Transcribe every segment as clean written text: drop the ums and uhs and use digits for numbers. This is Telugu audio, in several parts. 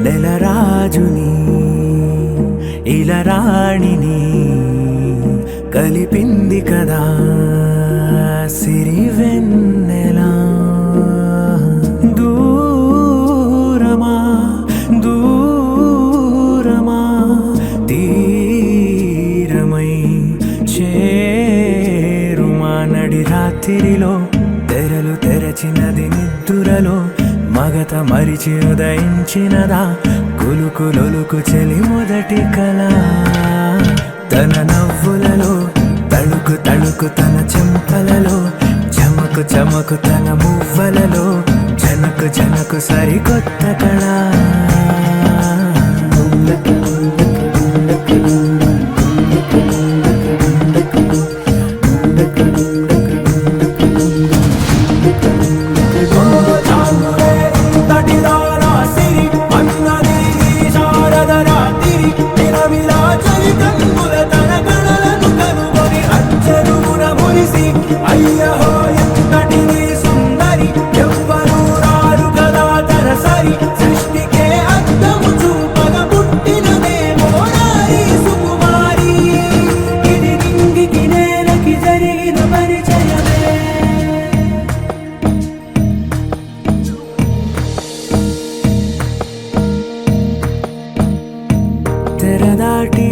నెలరాజుని ఇలరాణిని కలిపింది కదా సిరివెన్నెలా. దూరమా దూరమా తీరమై చేరుమా నడి రాత్రిలో తెరలు తెరచినది నిద్దురలో మగత మరిచి ఉదయించినదా కులుకులొలుకు చెలి మొదటి కళ. తన నవ్వులలో తళుకు తళుకు తన చెంపలలో చమకు చమకు తన మువ్వలలో జనకు జనకు సరికొత్త కళ. తెరదాటి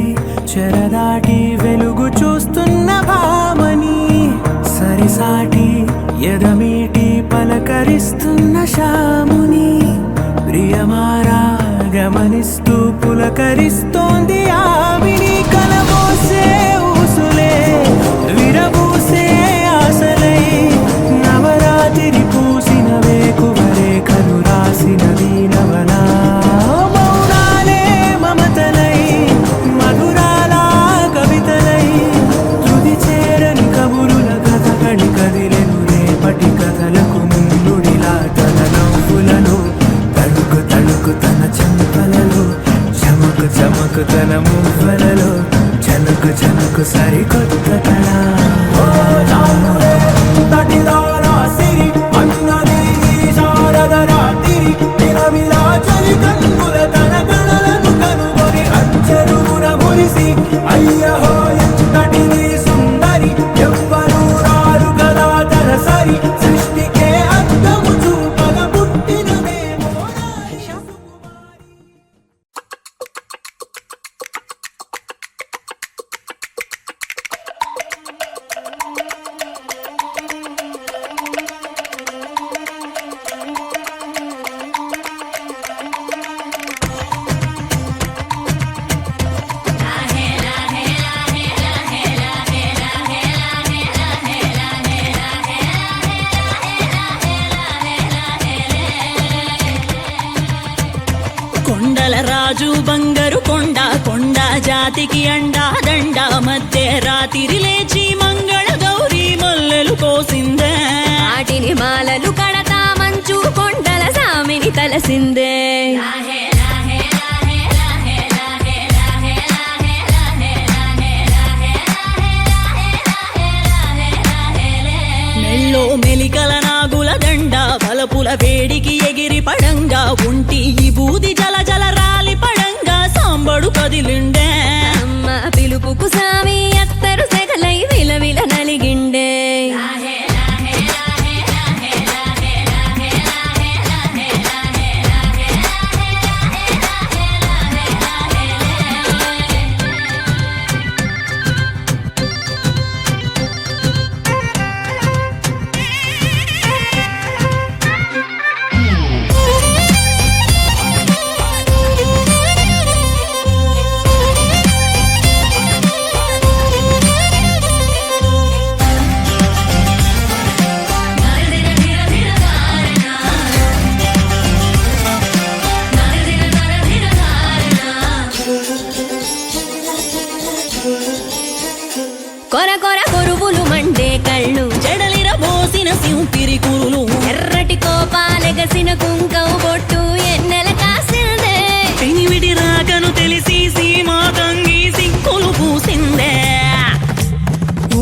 చెరదాటి వెలుగు చూస్తున్న భామని సరిసాటి ఎదమీటి పలకరిస్తున్న శాముని ప్రియమారా గమనిస్తూ పులకరిస్తోంది ఆవిని. కలబోసే ఊసులే విరబూసే ఆశలై నవరాత్రి పూసిన వేకువరే కలు రాసినది నవలా. మౌనాలే మమతలై మధురాల కవితలై తుది చేరని కబురుల కథ కడి కదిలెను రేపటి కథలకు ముందుడిలా. తన నవ్వులను తడుకు తడుకు తన చెంపలలో చమకు చమకు తన మువ్వలలో జనకు జనకు సరికొత్త కళ. కొండల రాజు బంగారు కొండ కొండ జాతికి అండా దండ మధ్య రాత్రి లేచి మంగళ గౌరీ మల్లెలు కోసిందే. వాటిని మాలలు కడతా మంచు కొండల సామిని తలసిందే. మెల్లో మెలికల నాగుల దండ బలపుల వేడికి ఎగిరి పడంగా ఉంటి ఈ బూది జల జల రాలి పడంగా సాంబడు కదిలిండే. అమ్మ పిలుపుకు సామి అత్తరు సెగలై విలవిల నలిగిండే. కొర కొర కొరువులు మండే కళ్ళు జడలిర బోసిన సింపిరి కురులు ఎర్రటి కోపాలెగసిన కుంకం బొట్టు ఎన్నెల కాసిందే. పెనివిడి రాకను తెలిసి సీమా తంగి సిక్కులు పూసిందే.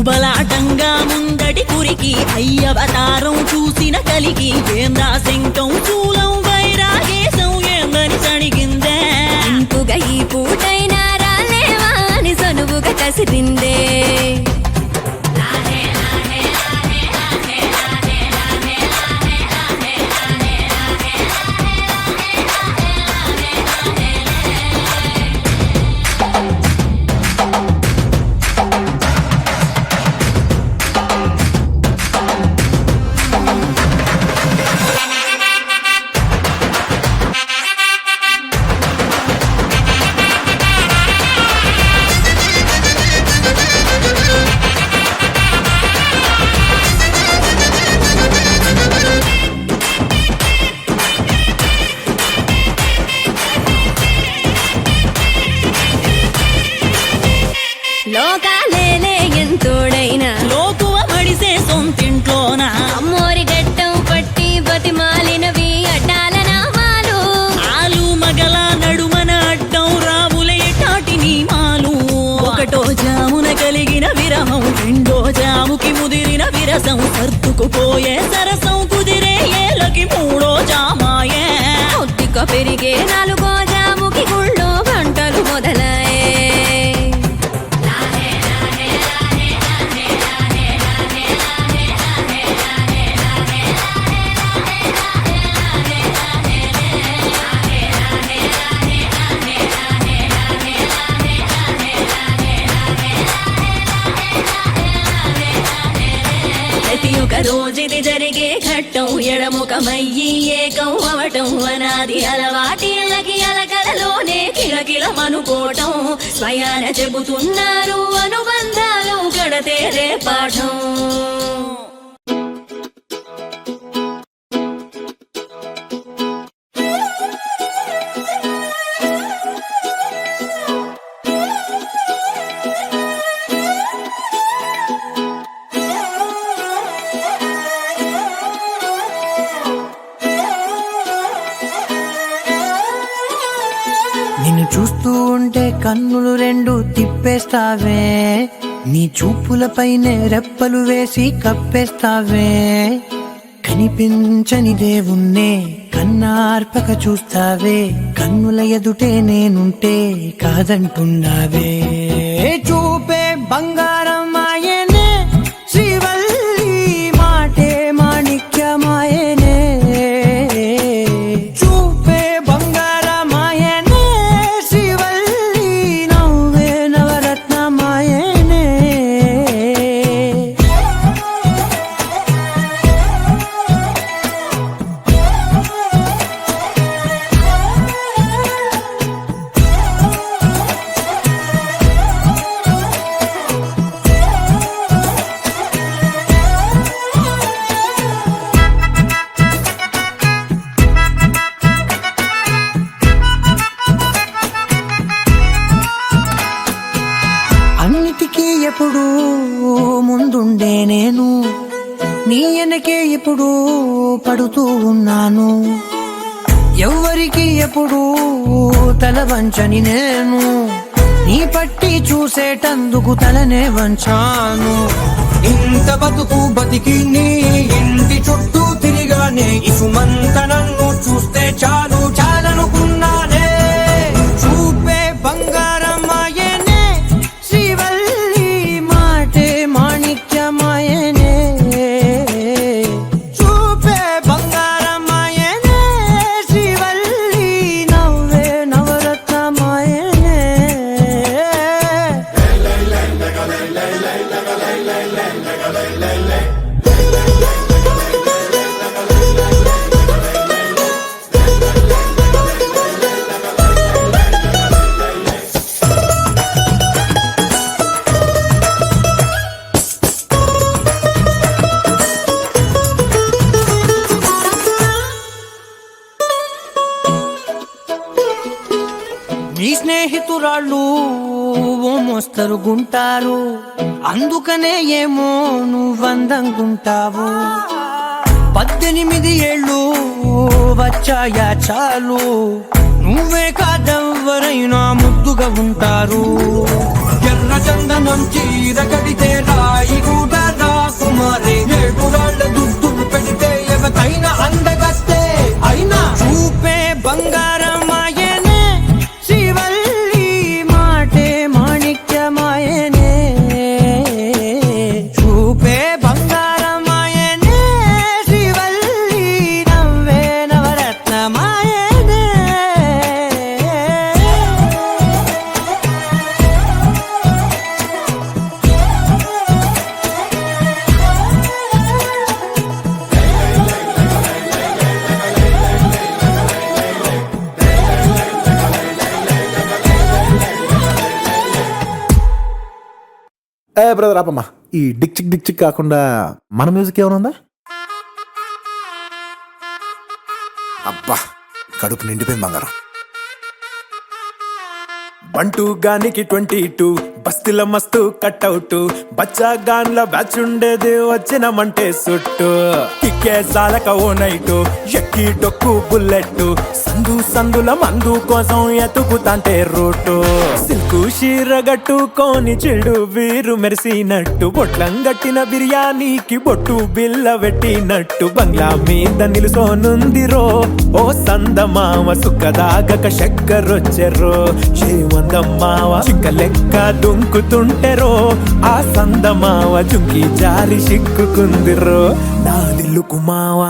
ఉబలాటంగా ముందటి కురికి అయ్యవతారం చూసిన కలికి ఏందా శంఖం శూలం వైరాగేశం ఏందని సణిగిందే ఇంపుగా ఈ పూటైనా రాలేవా అని సనువుగా కసిరిందే లోకాలేలే ఎంతోడైనా లోకువ మడిసే సొంతింట్లోన అమ్మోరి గట్టం పట్టి బతిమాలినవి అడ్డాల నామాలు ఆలు మగల నడుమన అడ్డం రావుల ఎటాటి నియమాలు ఒకటో జామున కలిగిన విరహం రెండో జాముకి ముదిరిన విరసం సర్దుకుపోయే సరసం కుదిరే ఏలకి మూడో జామాయే ఒత్తిక పెరిగే నాలుగో జాముకి గుళ్ళో గంటలు మొదలయ్యే ప్రతి ఒక్క రోజుది జరిగే ఘట్టం ఎడముఖమయ్యి ఏకం అవటం అనాది అలవాటిళ్ళకి అలకలలోనే కిలకిలమనుకోవటం స్వయాన చెబుతున్నారు అనుబంధాలు గడతేరే పాఠం నిన్ను చూస్తూ ఉంటే కన్నులు రెండు తిప్పేస్తావే నీ చూపులపైనే రెప్పలు వేసి కప్పేస్తావే కనిపించని దేవుణ్ణే కన్నార్పక చూస్తావే కన్నుల ఎదుటే నేనుంటే కాదంటున్నావే చూపే బంగారం ఆయనే శ్రీవల్లి మాటే మాణిక్యమాయనే చూపే బంగారమాయనే శ్రీవల్లి నవ్వే నవరత్నమాయనే అన్నిటికీ ఎప్పుడు ముందుండే నేను నీ వెనకే ఎప్పుడు పడుతూ ఉన్నాను ఎవ్వరికి ఎప్పుడు తల వంచని నేను నీ పట్టి చూసేటందుకు తలనే వంచాను ఇంత బతుకు బతికి నీ ఇంటి చుట్టూ తిరిగానే ఇసుమంత నన్ను చూస్తే చాలు చాలనుకున్నానే చూపే బంగారమాయనే శ్రీవల్లి మాటే మాణిక్యమాయనే చూపే బంగారమాయనే శ్రీవల్లి నవ్వే నవరత్నమాయనే నీ స్నేహితురాళ్ళు ఓ మోస్తరు గుంటారు అందుకనే ఏమో నువ్వందంగుంటావు 18 ఏళ్ళు వచ్చాయా చాలు నువ్వే కాదెవ్వరైనా ముద్దుగా ఉంటారు ఎర్ర చందనం చీర కడితే రాయి బ్రదర్ ఆపమ్మా. ఈ డిక్ చిక్ కాకుండా మన మ్యూజిక్ ఏమైనా ఉందా? అబ్బా కడుపు నిండిపోయింది బంగారం. బంటూ గానికి 22 బస్తిల మస్తు కట్అవుట్ బచ్చా గాన్ల బ్యాచ్ ఉండేది వచ్చినమంటే సుట్టు కిక్కే సాలక ఓ నైటు ఎక్కి డొక్కు బుల్లెట్ సందుల మందు కోసం ఎతుకుతాంటే రూటు సిల్కు షీరగట్టుకోని చెడు వీరు మెరిసినట్టు బొట్లం గట్టిన బిర్యానీకి బొట్టు బిల్ల పెట్టినట్టు బంగ్లా మీద నిలుసోనుందిరో ఓ సందమావ సుక్కదాగక చక్కరొచ్చెరో చేమందమ్మావ చిక్క లెక్క దుంకుతుంటెరో ఆ సందమావ జుంకి జారి సిక్కుకుందిరో నాదిల్లుకు మావ.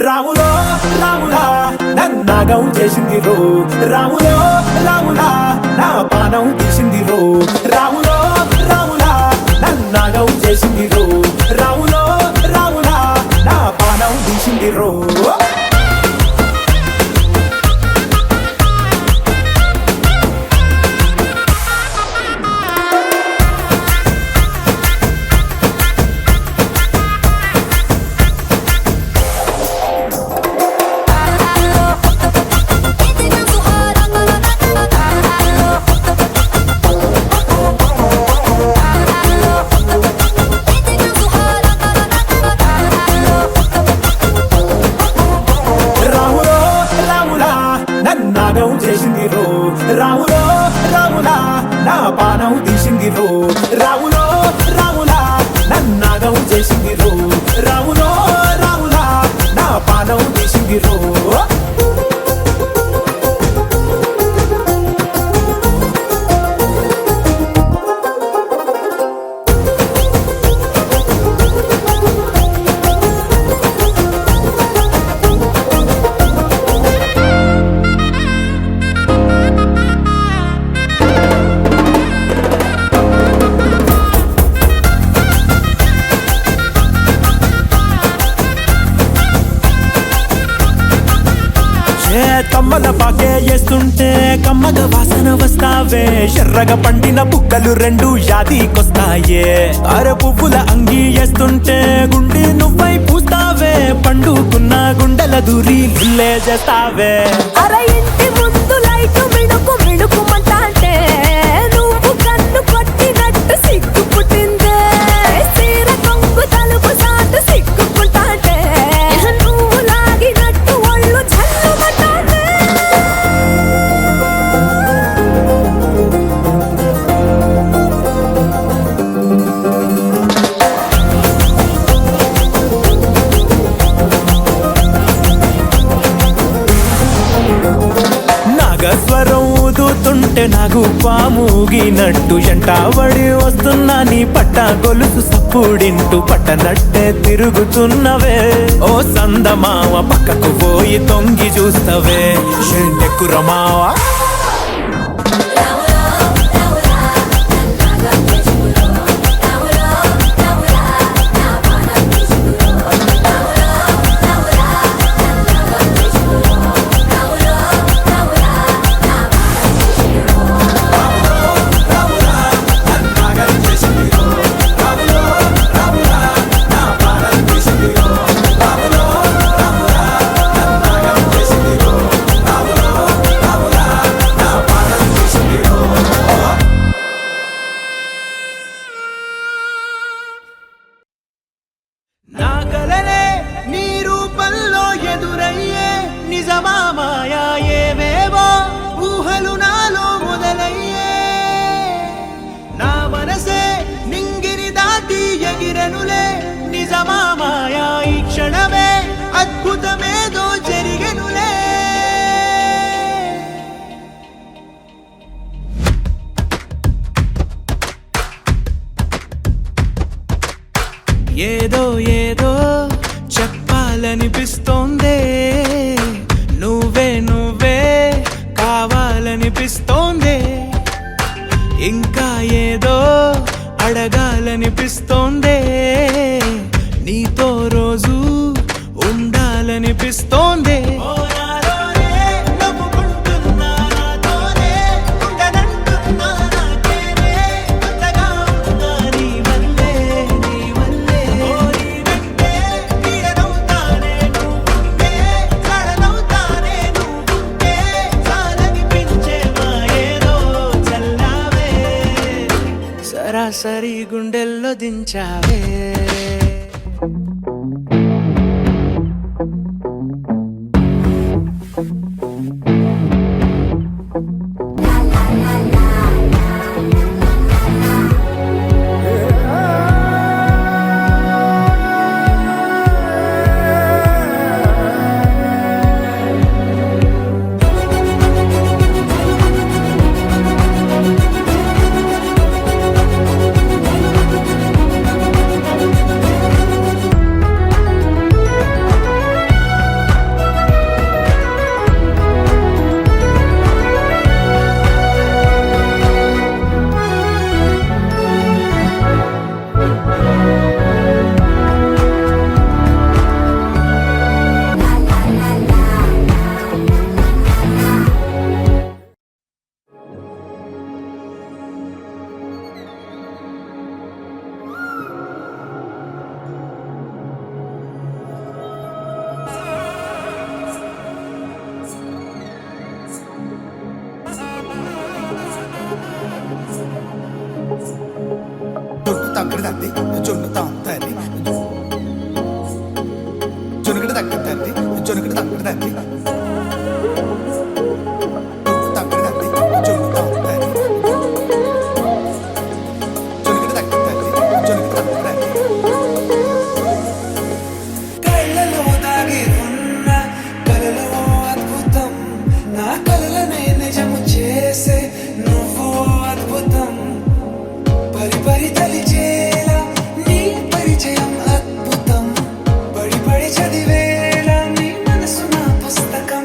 రాములో రాములా నన్నాగం చేసింది రో రాములో రాములా నా పానం తీసింది రో రాములో రాములా నన్నాగం చేసింది రో రాములో రాములా నా పానం తీసింది రో. చేసింది రో రాములో రాములా నా పానం తీసింది రో రాములో రాములా నన్నాగం చేసింది రో రాములో రాములా నా పానం తీసింది రో. కమ్మల పాకే వేస్తుంటే కమ్మగ వాసన వస్తావే ఎర్రగా పండిన బుక్కలు రెండు యాదికొస్తాయే అర పువ్వుల అంగి వేస్తుంటే గుండి నువ్వై పూస్తావే పండుకున్న గుండెల దూరి లిల్లే చేస్తావే. అర ఇంటి ముందు లైట్ మిడుకు మిడుకుమంటే నువ్వు కన్ను కొట్టినట్టు సిగ్గు పుట్టిందే సీర కొంగు తలుపు సాటు సిగ్గుకుంటాంటే నువ్వు లాగినట్టు ఒళ్ళు చల్లమంటాంటే. నాగస్వరం ఊదుతుంటే నాకు పాముగినట్టు ఎంటావడి వస్తున్నా నీ పట్ట గొలుసు సప్పుడింటూ పట్టనట్టే తిరుగుతున్నవే ఓ సందమావ పక్కకు పోయి తొంగి చూస్తవే షెండెక్కురమావా. నా కలలే నీ రూపంలో ఎదురయ్యే నిజమా మాయా ఏవేవో ఊహలు నాలో మొదలయ్యే నా మనసే నింగిని దాటి ఎగిరనులే నిజమా మాయా ఈ క్షణమే అద్భుతమేదో జరిగెనులే. ఏదో ఏదో చెప్పాలనిపిస్తోందే నువ్వే కావాలనిపిస్తోందే ఇంకా ఏదో అడగాలనిపిస్తోందే నీతో రోజు ఉండాలనిపిస్తోందే. నవ్వుకుంటున్నా నాతోనే ఉండనంటున్నా నాకేనే కొత్తగా సరాసరి గుండెల్లో దించావే జొన్ను తగ్గడు తంది జొన్ను తాంతని జొనుగడ తగ్గడు తంది జొనుగడ తగ్గడు తంది జొన్ను తగ్గడు తంది జొన్ను తాంతని జొనుగడ తగ్గడు తంది జొనుగడ తగ్గడు తంది కళ్ళలో దాగి ఉన్న కలలో అద్భుతం నా కలలనే నిజము చేసే నువ్వు అద్భుతం పరి పరి తలిచేలా నీ పరిచయం అద్భుతం పడి పడి చదివేలా నీ మనసు నా పుస్తకం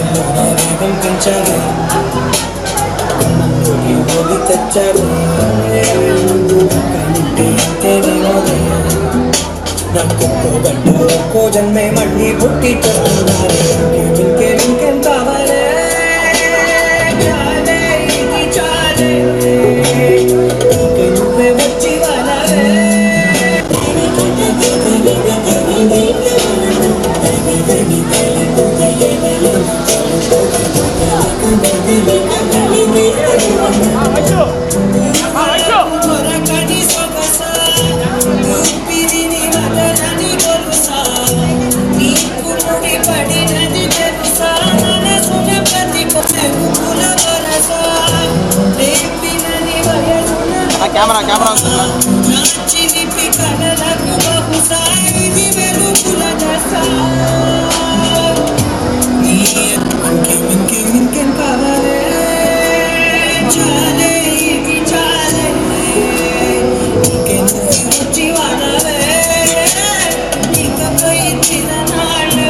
గుండెల్లోనే వేగం పెంచావే మనలోకి ఒలి తెచ్చావే అంటే అంతేనేమోనే నాకొక్కో గంట ఒక్కో జన్మే మళ్ళీ పుట్టి చెప్తున్నారే ఇంకేం కావాలే చాలే ఇది చాలే ఇంకే నువ్వే వచ్చి వాలాలే మరకని సొగస ఊపిరిని వదలని గొలుసా నీకు ముడి పడినది తెలుసా మనసున ప్రతి పొసెముల వరస రేపినని వయసున నా చిలిపి కలలకు బహుశా ఇది వెలుగుల దశ ఇంకేం కావాలే చాలే ఇది చాలే ఇంకే నువ్వు వచ్చి వాడాలే ఇకపై తిరనాళ్ళే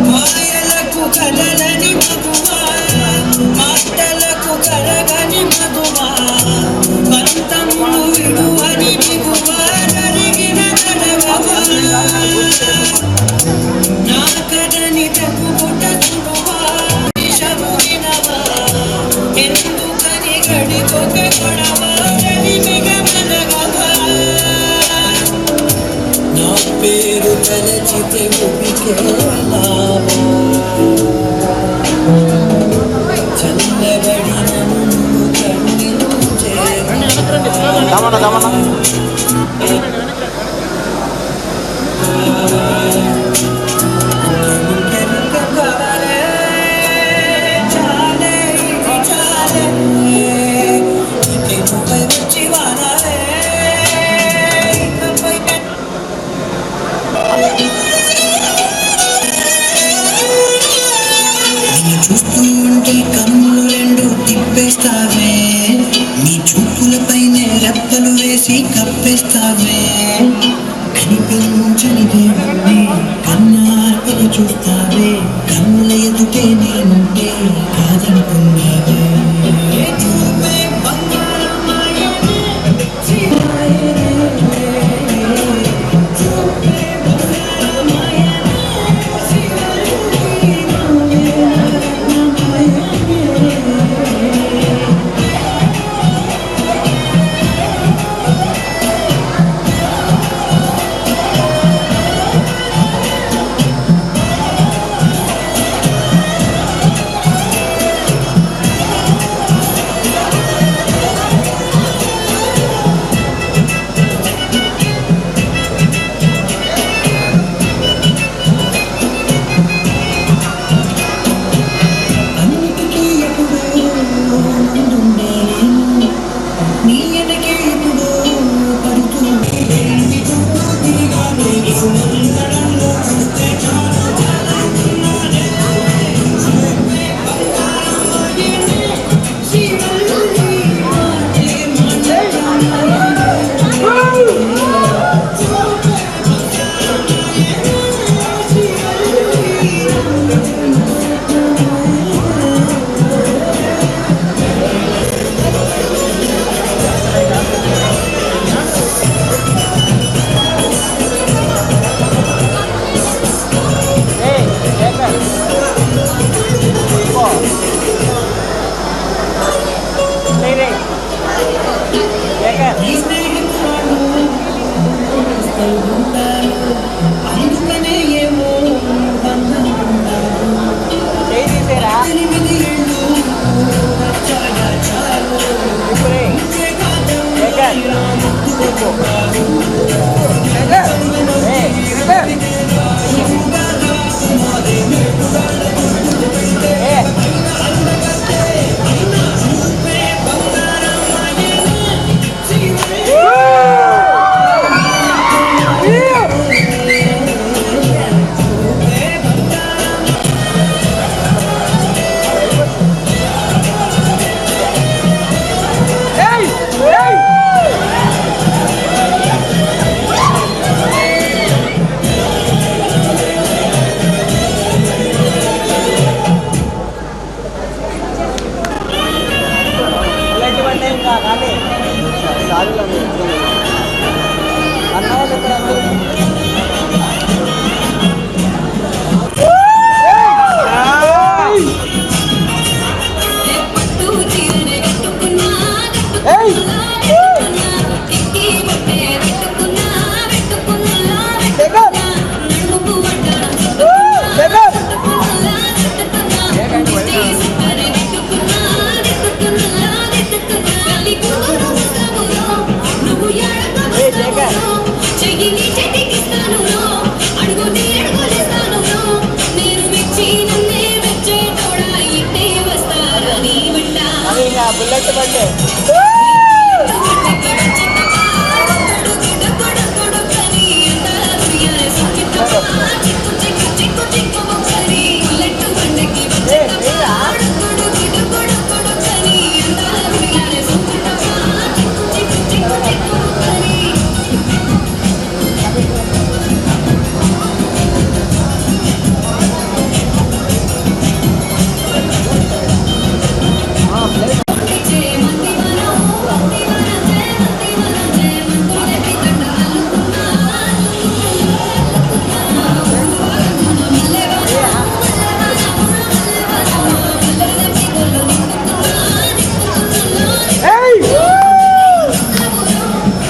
మాయలకు కదలని మగువా మాటలకు కరగని మగువా పంతములు విడువని బిగువా జరిగిన నడవవా నా కదని తగ్గుట చుడువా విషము వినవా ఎందుకని గడికొక గొడవ మిగమనగవా నా పేరు తలచితే ఉపికేలా చల్లబడిన నన్ను కన్నించే కావాలే చాలే ఇది చాలే ఇంకే నువ్వై వచ్చి వాడాలే ఇకపై నిన్ను చూస్తూ ఉంటే కన్నులు రెండు తిప్పేస్తావే నీ చూపులపైనే రెప్పలు వేసి కప్పేస్తావే కనిపించని దేవుణ్ణి కన్నార్పణ చూస్తావే కన్నుల ఎదుటే నేనుంటే కాదనుకున్నావే చూపే బంగారమాయనే శివాయనే చూపే బంగారమాయనే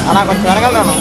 అలా కొంచెం వెనగలరాను.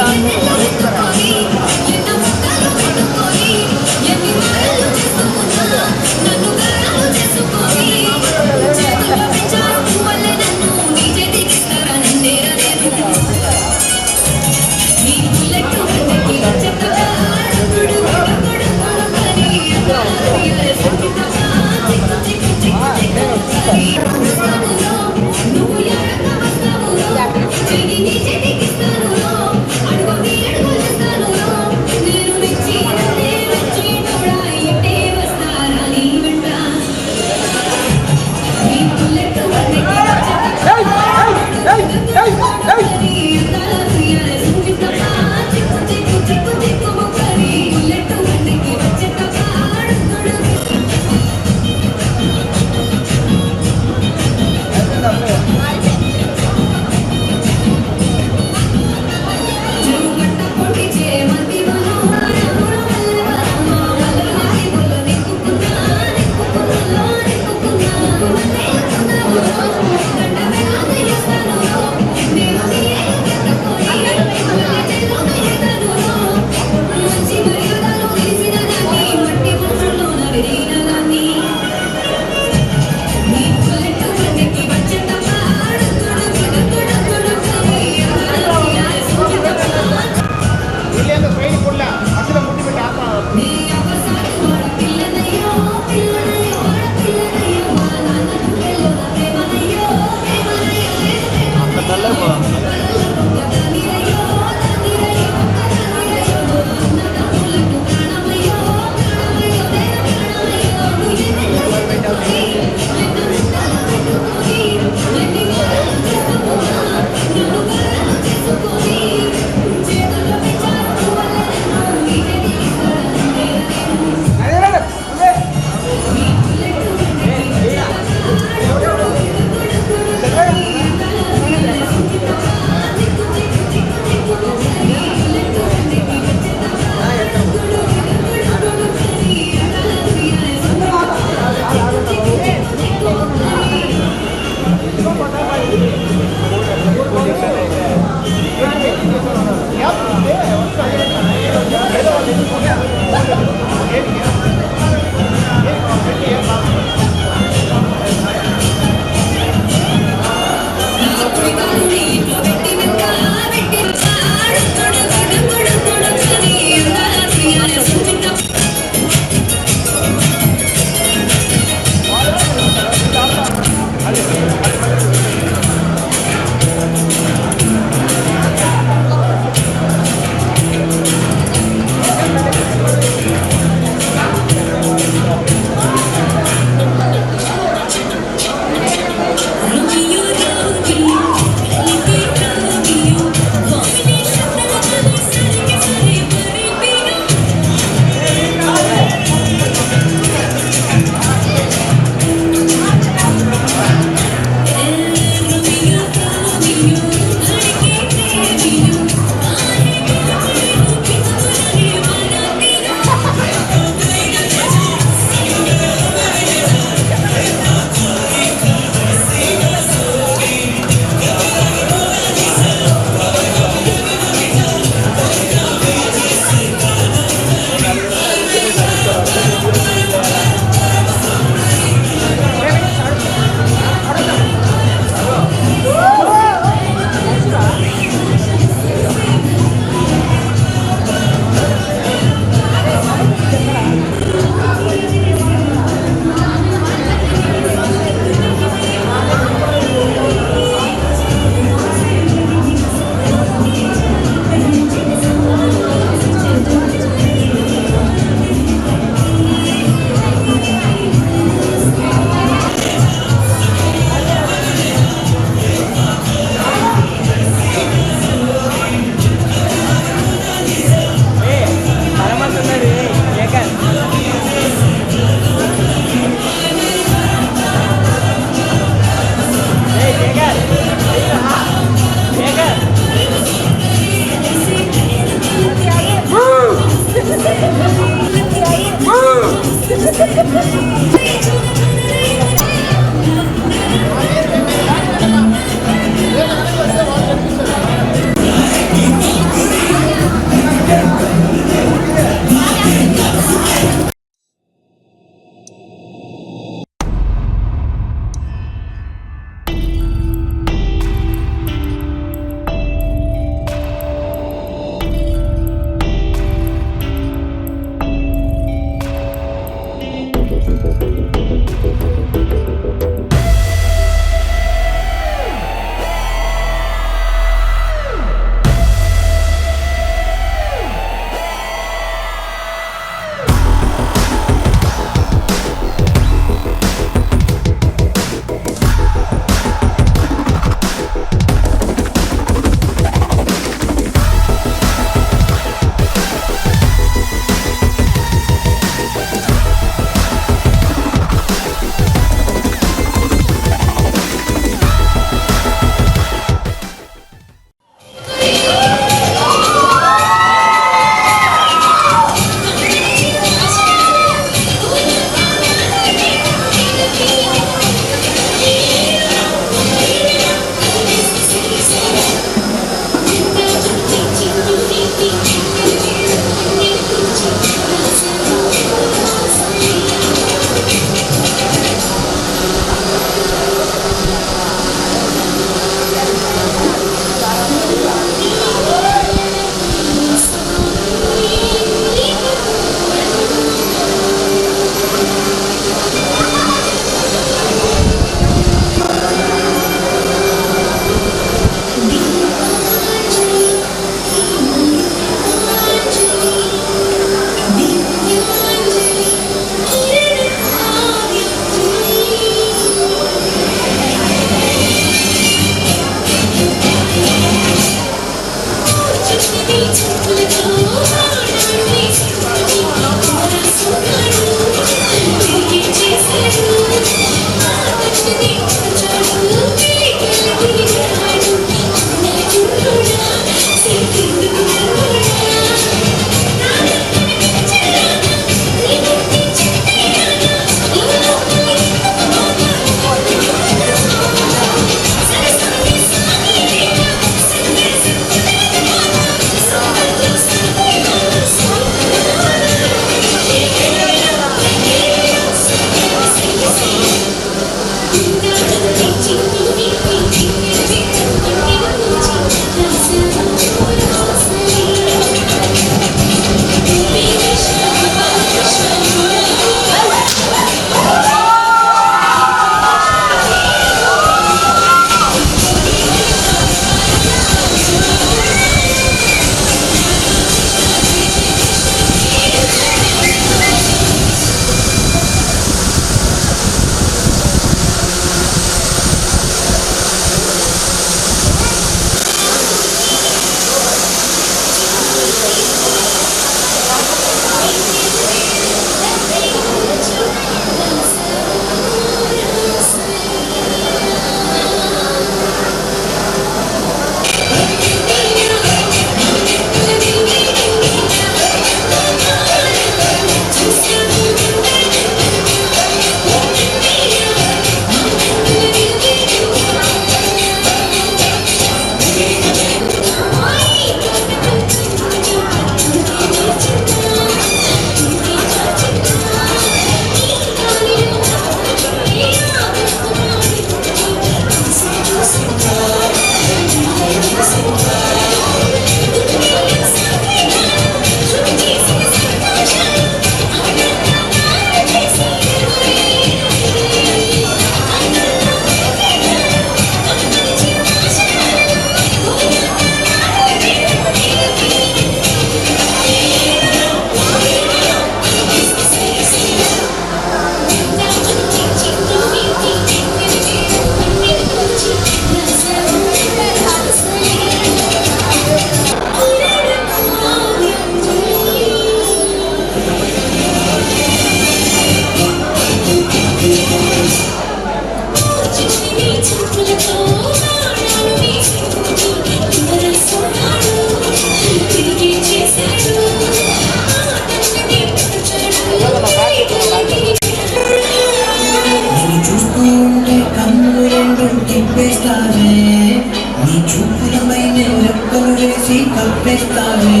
చూపిస్తావే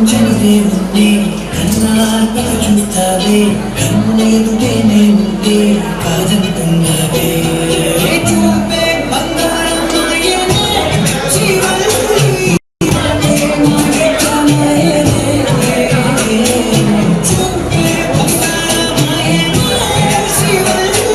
చదివే ఉంటే కన్నార్పక చూస్తావే కన్నుల ఎదుటే నేనుంటే కాదంటున్నావే చూపే బంగారం మాయనే జీవల్లి మాయే చూపే బంగారం మాయనే జీవల్లి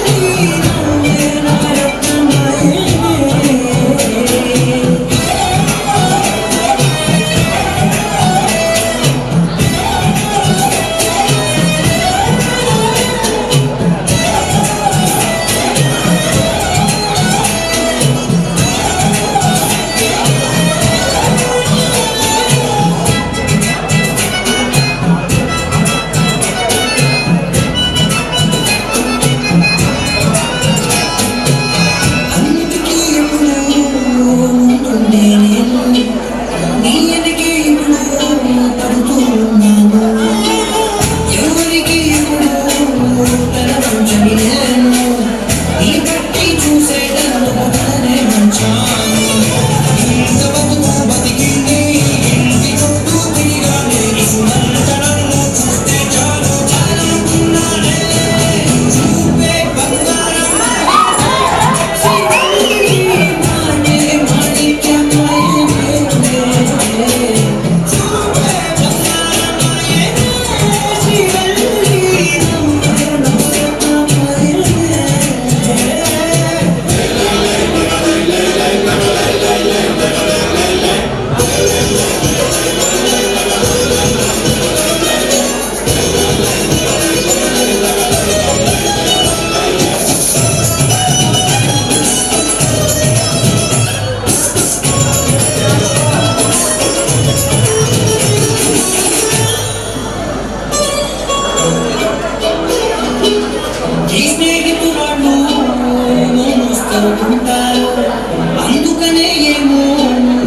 అందుకనే ఏమో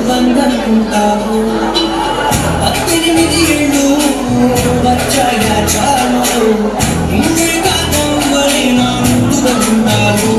వందనుకుంటావు 18 ఏళ్ళు వచ్చాయా చాలు నువ్వే కాదవ్వని నా ముందుగా ఉంటావు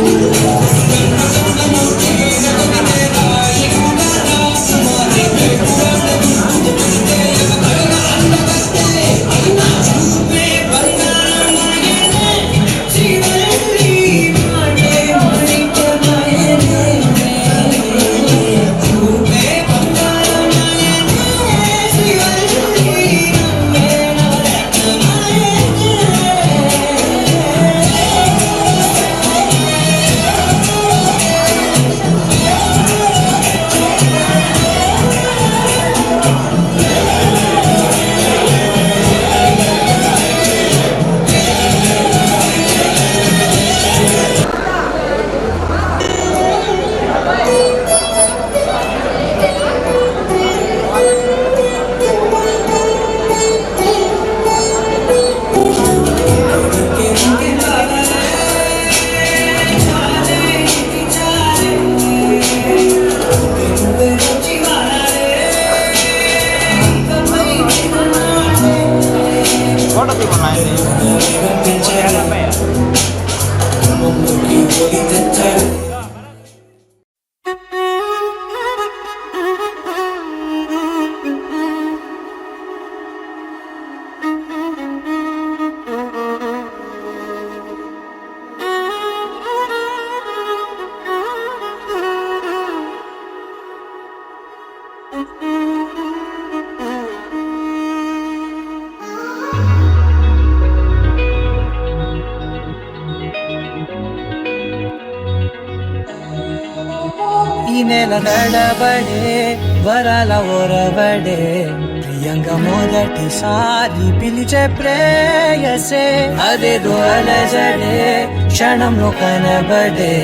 ఈ నెల నడబడే వరాల ఒరబడే ప్రియంగా మొదటిసారి పిలిచే ప్రేయసే అదేదో అలజడే క్షణంలో కనబడే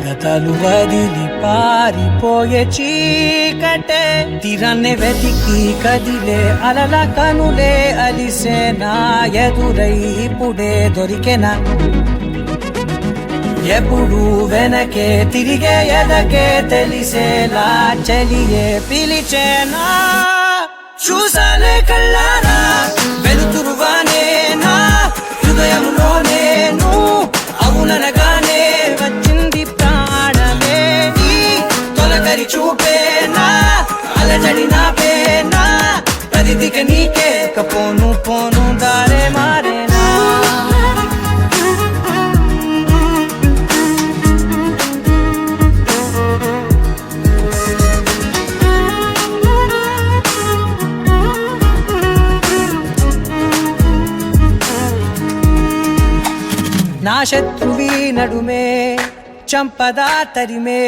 గతాలు వదిలి పారిపోయే చీకటే తీరాన్నే వెతికి కదిలే అలల కనులే అలిసే నా ఎదురై ఇప్పుడే దొరికెనా ఎప్పుడు వెనకే తిరిగే ఎదకే తెలిసేలా చలియే పిలిచేనా చూసాలే కళ్ళారా వెలుతురువానే నా హృదయంలోనే అవుననగానే వచ్చింది ప్రాణమే నీ తొలకరి చూపేనా అలజడి పోను పోను దారే మారేనా నా శత్రువి నడుమే చంపదా తరిమే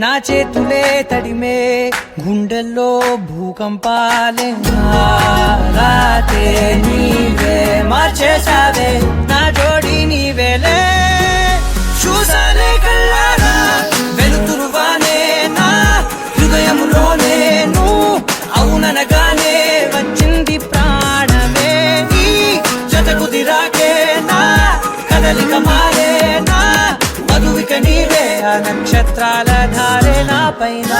నా చేతులే తడిమే గుండెల్లో భూకంపాలే రాతే నీవే మార్చేసావే నా జోడి నీవేలే చూసానే కళ్ళారా వెలుతురువానే నా హృదయములోనే నువ్వు అవుననగానే వచ్చింది ప్రాణమే నీ జత కుదిరాకే నా కదలిక మారేనా మధువిక నీవే ఆ నక్షత్రాల ధారే నా పైన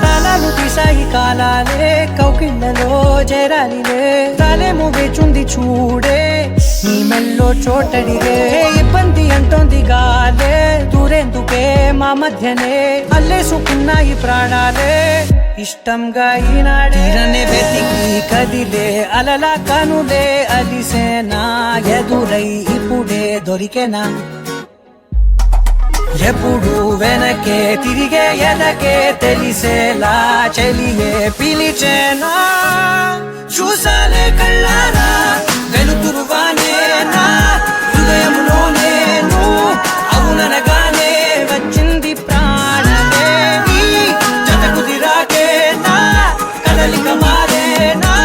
తాళాలు తీసాయి కాలాలే కౌకిళ్ళలో చేరాలిలే తాలేమో వేచుంది చూడే నీ మెల్లో చోటడిగే ఇబ్బంది అంటోంది గాలే దూరేందుకే మా మధ్యనే అల్లేసుకున్నాయి ప్రాణాలే ఇష్టంగా ఈనాడే వెతికి కదిలే అలలా కనులే అలిసేనా ఎదురై ఇప్పుడే దొరికేనా ఎప్పుడు వెనకే తిరిగే ఎదకే తెలిసేలా చెలియే పిలిచేనా చూసాలే కళ్ళారా వెలుతురువానే నా హృదయంలోనే నువ్వు అవుననగానే వచ్చింది ప్రాణమే నీ జత కుదిరాకే నా కదలిక మారేనా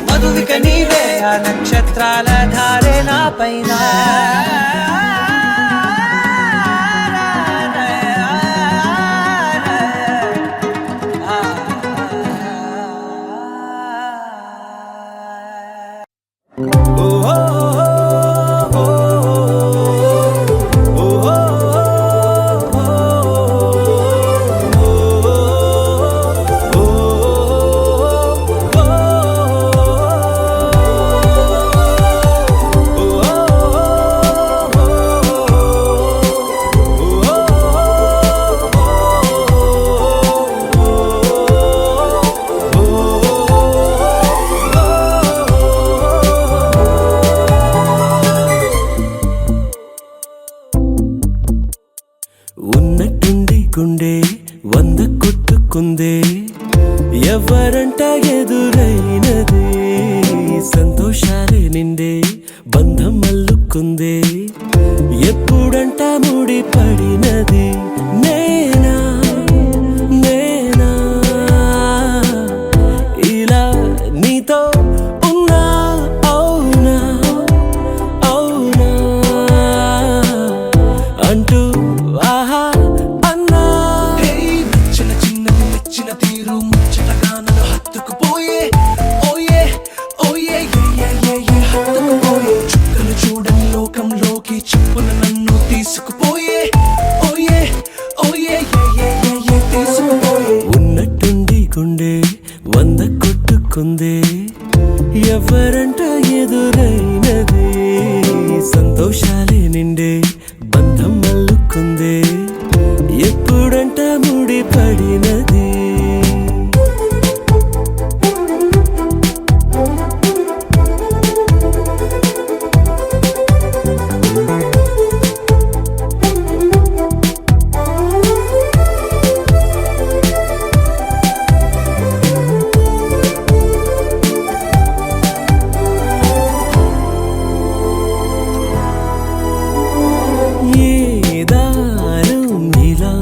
మధువిక నీవే ఆ నక్షత్రాల ధారే నా పైన ఉన్నట్టుండి గుండె 100 కొట్టుకుందే ఎవరంట ఎదురైనదే సంతోషాలే నిండే బంధం అల్లుకుందే ఎప్పుడంట ముడి పడినది నేనా నేనా ఇలా నీతో ఉన్నా అవునా అవునా అంటూ ఆహా అన్నా చిన్న చిన్నది మెచ్చిన తీరు ముచ్చటగా నన్ను హత్తుకుపోయే ఓయే ఓయే హత్తుకుపోయే చుక్కలు చూడని లోకంలోకి చెప్పున నన్ను తీసుకుపోయే ఓయే ఓయే తీసుకుపోయే ఉన్నట్టుండి గుండె 100 కొట్టుకుందే ఎవరంట ఎదురైనదే సంతోషాలే నిండే బంధం అల్లుకుందే ఎప్పుడంట ముడి పడినది ఏ దారం ఇలా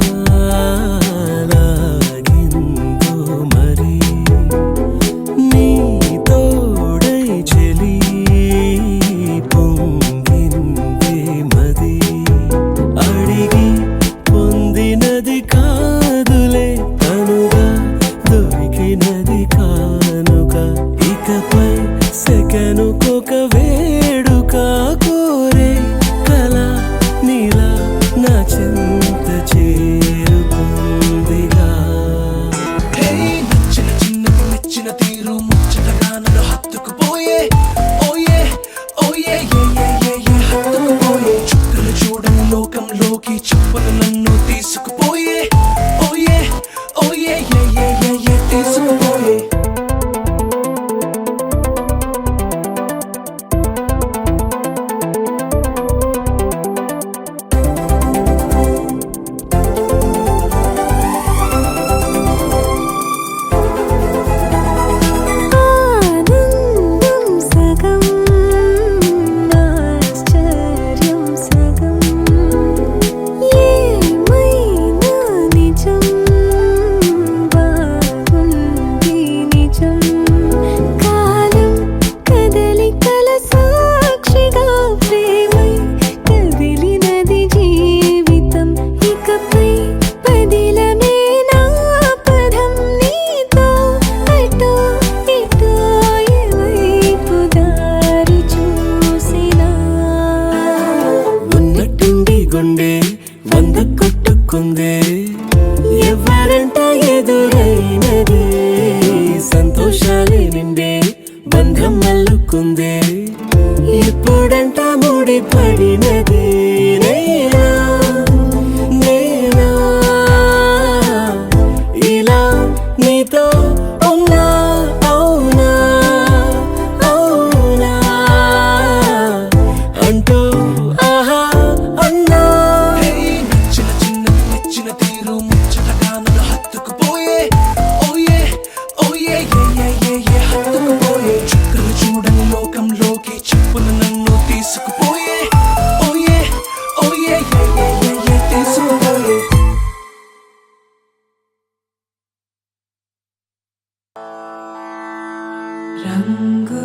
బంధం అల్లుకుందే ఎప్పుడంట ముడి పడినది నేనా నేనా ఇలా నీతో ఉన్నా అవునా అవునా అంటూ ఆహా అన్నా నచ్చిన చిన్నది నచ్చిన తీరు ముచ్చటగా నన్ను హత్తుకుపోయే ఓయే ఓయే ఏ హత్తుకుపోయే చుక్కలు చూడని లోకంలోకి చెప్పున నన్ను తీసుకుపోయే ఓయే ఓయే ఏ తీసుకుపోయే రంగు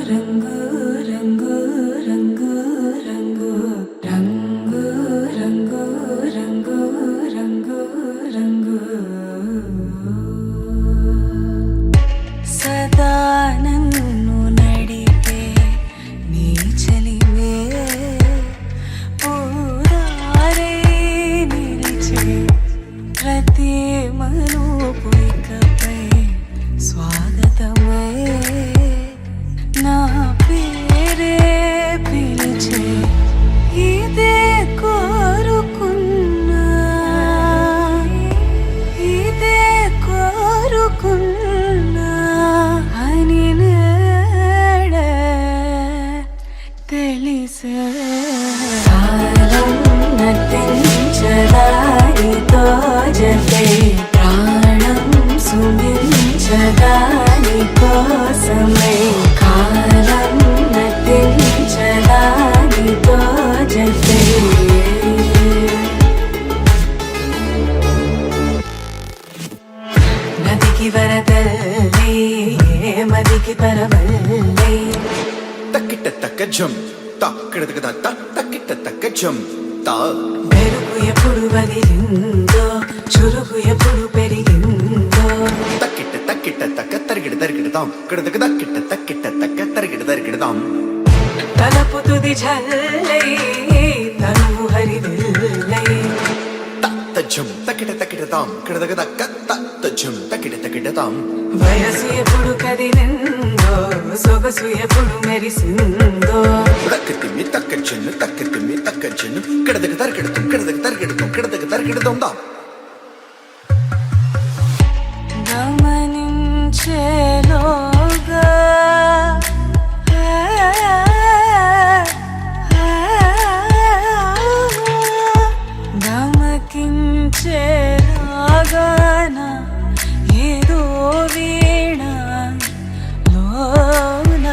రంగు రంగు రంగు రంగు రంగు రంగు రంగు రంగు రంగు సదా నన్ను నడిపే నీ చలివే పూరారే నిలిచే ప్రతి మలుపు ఇకపై స్వాగతమై నా పేరే పిలిచే ఇదే కోరుకున్నా ఇదే కోరుకున్నా అని నేడే తెలిసే కాలం నటించదానితో జతే ప్రాణం సుమించదాని కోసమై కాలం నటించదానితో జతే నదికి వరదల్లి మదికి పరవల్లి తక్కిట తక్క జం తక్కిడ తక్క తక్కిట తక్క జం తా మెరుగు ఎప్పుడు వదిలిందో చురుగు ఎప్పుడు పెరిగిందో తక్కిట తక్కిట తక్క తరిగిడ తరిగిడదాం కిడదక తక్కిట తక్కిట తక్క తరిగిడ తరిగిడదాం తలపు తుది జల్లై తనువు హరివిల్లై తత్త జం తక్కిట తక్కిడదాం కిడదక తక్క తత్త జం తక్కిట తక్కిడదాం వయసు ఎప్పుడు కదిలిందో సొగసు ఎప్పుడు మెరిసిందో తక్కతిమ్మి తక్క జన్ను తక్కతిమ్మి తక్క జన్ను కిడదక తరిగిడతాం కిడదక తరిగిడతాం కిడదక తరిగిడదాం దా గమనించేలోగా గమకించేలాగాన ఏదో వీణ లోన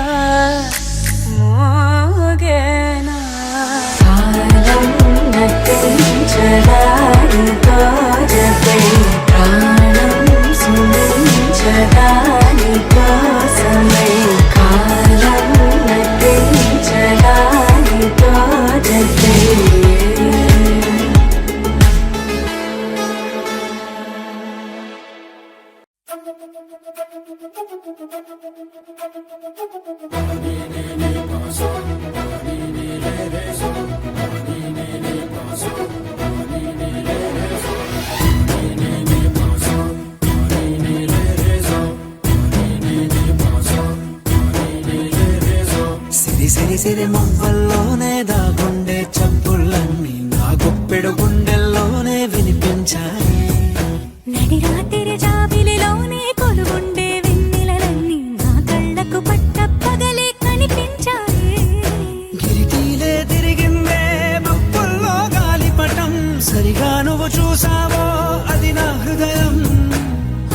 మోగేనా కాలం నటించదానితో జతే ప్రాణం సుమించదాని కోసమై కాలం నటించదానితో జతే సిరి సిరి సిరి మువ్వల్లోనే దాగుండే చప్పుళ్ళన్నీ నా గుప్పెడు గుండెల్లోనే వినిపించాయి నడి రాత్రి జాబిలిలోనే కొలువుండే వెన్నెలలన్నీ నా కళ్ళకు పట్ట పగలే కనిపించాయి గిరికీలే తిరిగిందే మబ్బుల్లో గాలిపటం సరిగా నువ్వు చూసావో అది నా హృదయం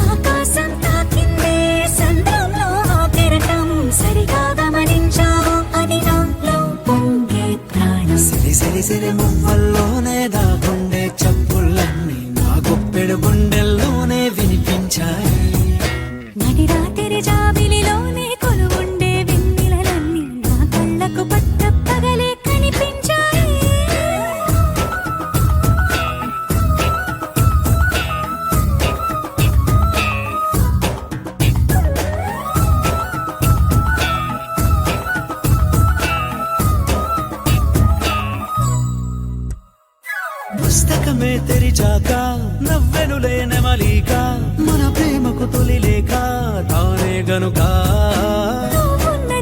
ఆకాశం తాకిందే సంద్రంలో ఆ కెరటం సరిగా గమనించావు అది నాలో పొంగే ప్రాణం సిరి సిరి సిరి మువ్వల్లోనే దాగుండే చప్పుళ్ళన్నీ నా గుప్పెడు గుండెల్లోనే వినిపించాయి నడి రాత్రి జాబిలిలోనే కొలువుండే వెన్నెలలన్నీ నా కళ్ళకు పట్ట పగలే కనిపించాయి పుస్తకమే తెరిచాక నవ్వెనులే నెమలిక మన ప్రేమకు తొలి లేక తానే గనుక నువ్వున్న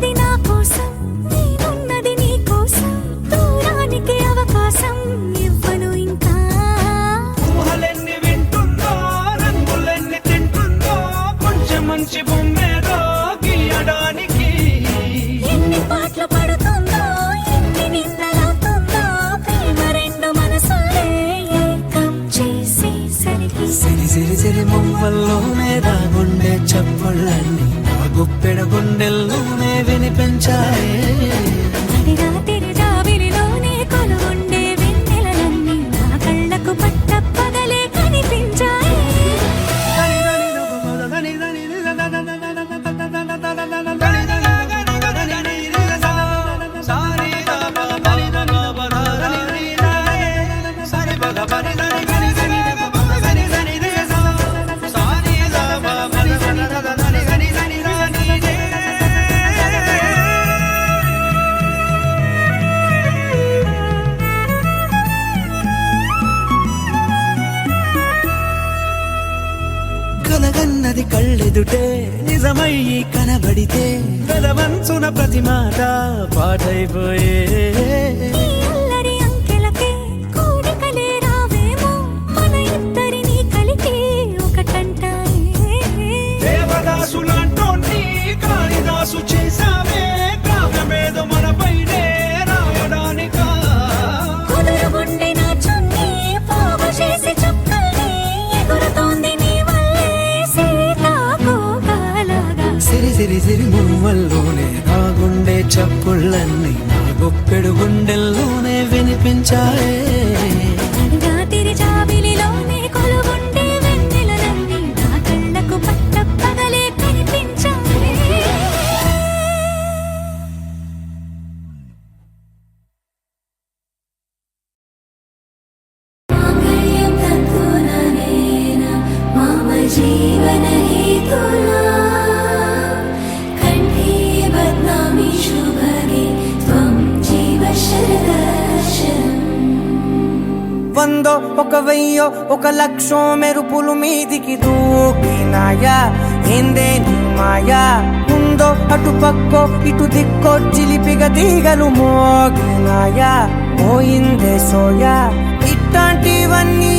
వినిపించాయే నడిరాత్రి జాబిలిలోనే కొలువుండే వెన్నెలలన్నీ నా కళ్ళకు పట్టపగలే కనిపించాయి కలగన్నది కళ్ళెదుటే నిజమయ్యి కనబడితే వెలవంచున ప్రతి మాట పాటైపోయే ఈ అల్లరి అంకెలకే కూడికలే రావేమో మన ఇద్దరిని కలిపి ఒకటంటాయే దేవదాసులంటోని కాళిదాసు చేసావే కావ్యమేదో మనపైనే రాయడానికా కుదురుగుండె నా చున్నీ పోగు చేసి చుక్కల్ని ఎగురుతోంది నీ వల్లే సీతాకోకలాగా సిరి సిరి సిరి మువ్వల్లోనే నా గుండె చప్పుళ్ళన్నీ నా గొప్పెడు గుండెల్లోనే వినిపించాయే నడిరాత్రి జాబిలిలోనే కొలువుండే వెన్నెలలన్నీ నా కళ్ళకు పట్టపగలే కనిపించాయి మాంగళ్యం తంతుననేన మమ జీవన హేతునా కంఠే బధ్నామి శుభగే త్వం జీవ శరదర్శనం వందో ఒక వెయ్యో ఒక లక్షో మెరుపులు మీదికి దూకినాయా ఏందే నీ మాయా ఉందో అటు పక్కో ఇటు దిక్కో చిలిపిగ తీగలు మోగినాయా పోయిందే సోయా ఇట్లాంటివన్నీ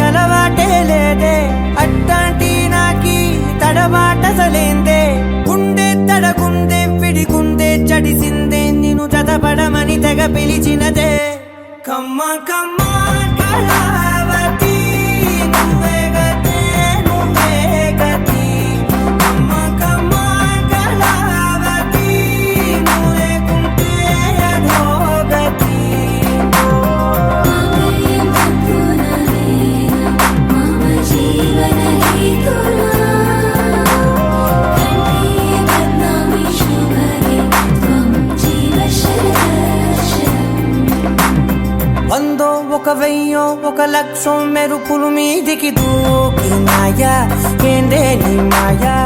అలవాటే లేదే అట్లాంటి నాకి తడబాటసలేందే గుండె తడగుందే విడిగుందే చడిసిందే నిన్ను చదపడమని తెగ పిలిచినదే కమ్మ కమ్మ కళావతి నువ్వే గతే నువ్వే గతి కమ్మ కమ్మ కళావతి నువ్వే కుంటే అధోగతి మాంగళ్యం తంతుననేన మమ జీవన హేతునా కంఠే బధ్నామి శుభగే త్వం జీవ శరదర్శనం వందో ఒక వెయ్యో ఒక లక్షో మెరుపులు మీదికి దూకినాయా ఏందే నీ మాయా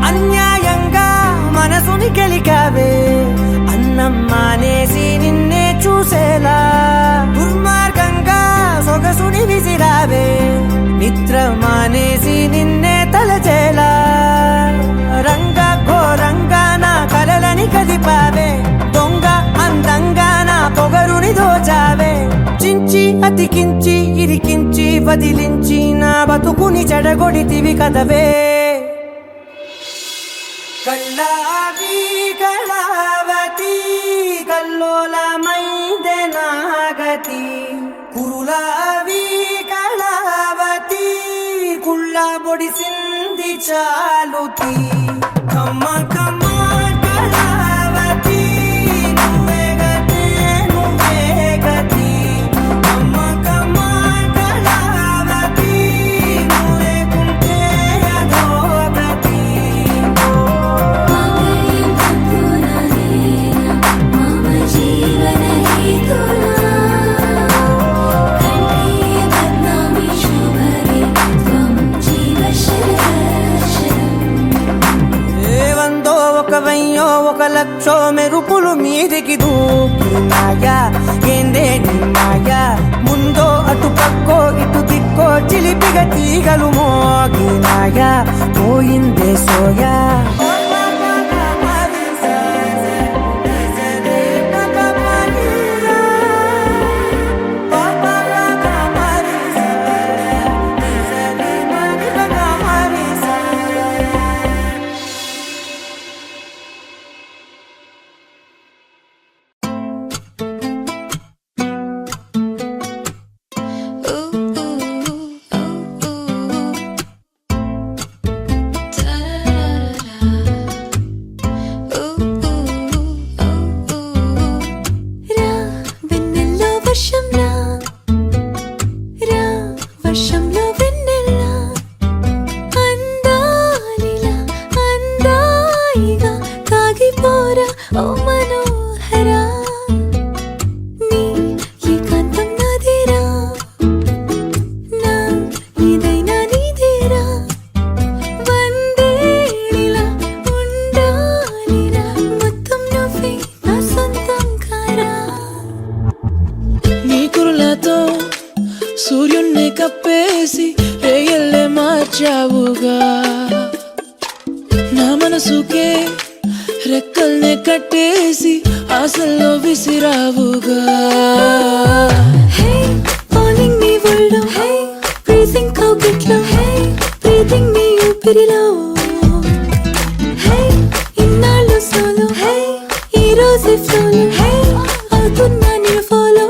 అన్యాయంగా మనసుని గెలికావే అన్నం మానేసి నిన్నే చూసేలా దుర్మార్గంగా సొగసుని విసిరావే నిద్ర మానేసి నిన్నే తలచేలా రంగ ఘోరంగా నా కలలని కదిపావే దొంగ అందంగా నా పొగరుని దోచావే చించి అతికించి ఇరికించి వదిలించి నా బతుకుని చెడగొడితివి కదవే కళ్ళావి కళావతి కల్లోలమైందే నాగతి కురులావి కళావతి కుళ్ళ బొడిసింది చాలుతి కమ్మ కమ్మ కళావతి నువ్వే గతే నువ్వే గతి కమ్మ కమ్మ కళావతి నువ్వే కుంటే అధోగతి మాంగళ్యం తంతుననేన మమ జీవన హేతునా కంఠే బధ్నామి శుభగే త్వం జీవ లక్షో మెరుపులు మీదికి దూకినాయా ఏందే నీ మాయా ముందో అటు పక్కో ఇటు దిక్కో చిలిపిగా తీగలు మోగినాయా పోయిందే సోయా సూర్యున్నే కప్పేసి రేయల్లే మార్చావుగా నా మనసుకే రెక్కల్నే కట్టేసి ఆశల్లో విసిరావుగా Falling me world of hey breathing coquetlo hey breathing me upirilo hey innallu solo hey ee rose flow hey atunna ni follow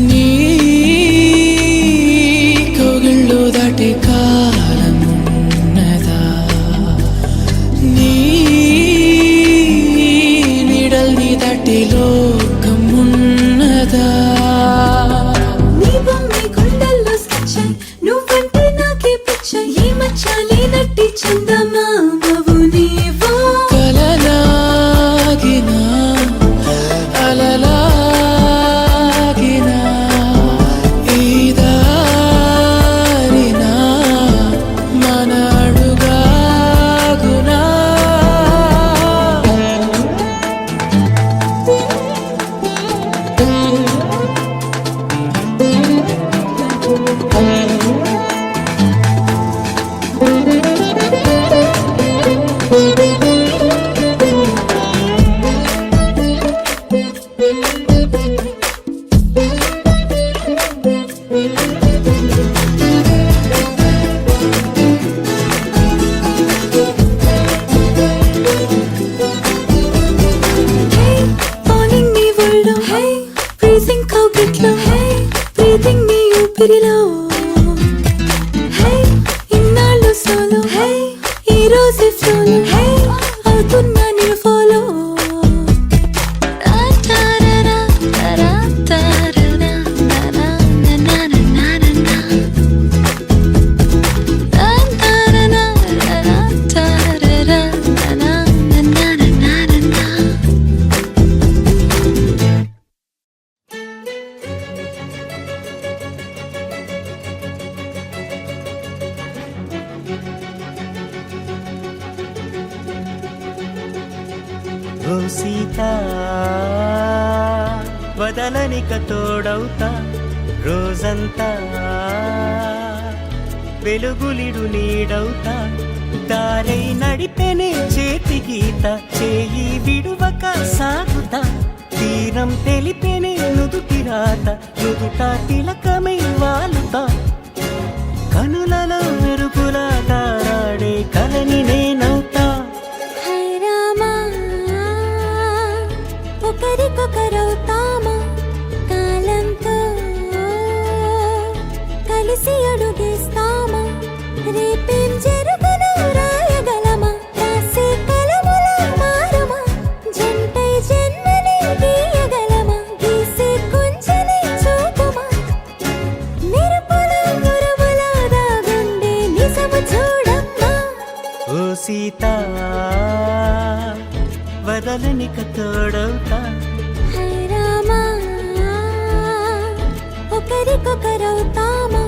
నీ కోగిళ్ళు దాటి కాలమున్నదా నీ నీడల్ని దాటి లోకమున్నదా నీ బొమ్మే గుండెల్లో స్కెచ్ నువ్వంటే నాకే పిచ్చ ఈ మచ్చాలి నట్టి చందమామవు నీవో కలలాగినా అలలాగినా ఈ దారినా మన అడుగాగునా hey falling me world of hey breathing coquetlo hey breathing me upirilo hey innallu solo hey ee rose flow hey atunna ni follow ఓ సీత వదలనిక తోడవుతా రోజంతా వెలుగులిడు నీడవుతా దారై నడిపెనే చేతి గీత చేయి విడువక సాగుతా తీరం తెలిపెనే నుదుటి రాత నుదుట తిలకమై వాలుతా కనులలో మెరుపులా తారాడే కలని నేనవుతా హై రామా ఒకరికొకరవుతామా కాలంతో కలిసి అడుగేస్తామా రేపేం జరుగునో రాయగలమా రాసి సీత వదలనిక తోడవుతా హై రామా ఒకరికొకరవుతామా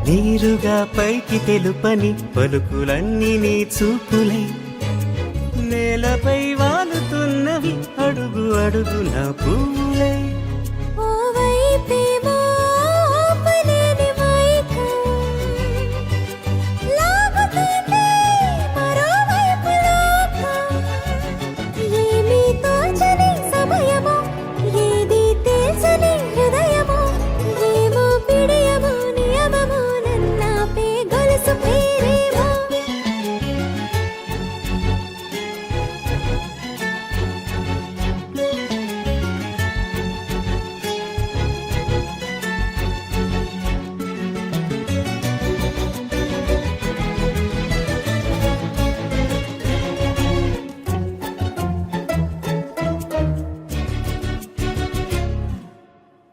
నీరుగా పైకి తెలుపని పలుకులన్నీ నీ చూపులై నేలపై వాలుతున్నవి అడుగు అడుగు నా పూలై ఓ వైపేమో ఆపలేని మైకం లాగుతుంది మరోవైపు లోకం ఏమీ తోచని సమయమో ఏది తేల్చని హృదయమో ఏమో పిడియమో నియమమో నన్నాపే గొలుసు పేరేమో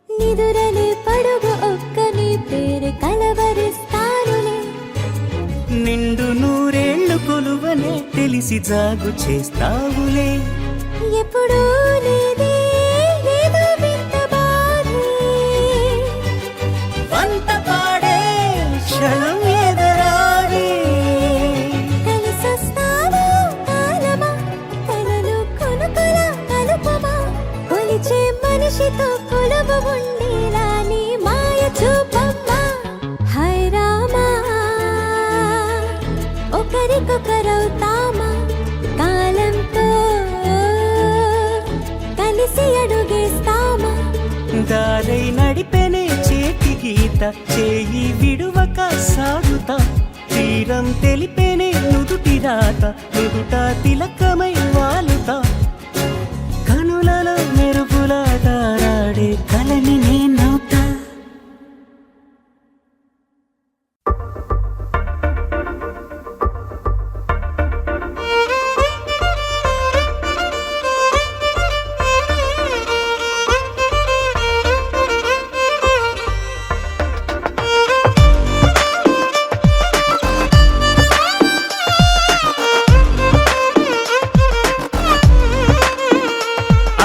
నిదురలే పడుగు ఒక్కని పేరు కలవరిస్తానులే నిండు నూరేళ్లు కొలువనే తెలిసి జాగు చేస్తావులే ఎప్పుడూ లేదే ఏదో వింత బాధే వంత పాడే క్షణం ఎదరాగే కలిసొస్తావో కాలమా కలలు కొనుకల కలుపమా కొలిచే మనిషితో కొలువు ఉండేలా నీ మాయ చూపమ్మా హై రామా ఒకరికొకరవుతామా కాలంతో కలిసి అడుగేస్తామా దారై నడిపెనే చేతి గీత చేయి విడువక సాగుతా తీరం తెలిపెనే నుదుటి రాత నుదుట తిలకమై వాలుతా కనులలో మెరుపుల తారాడే కలని నేనవుతా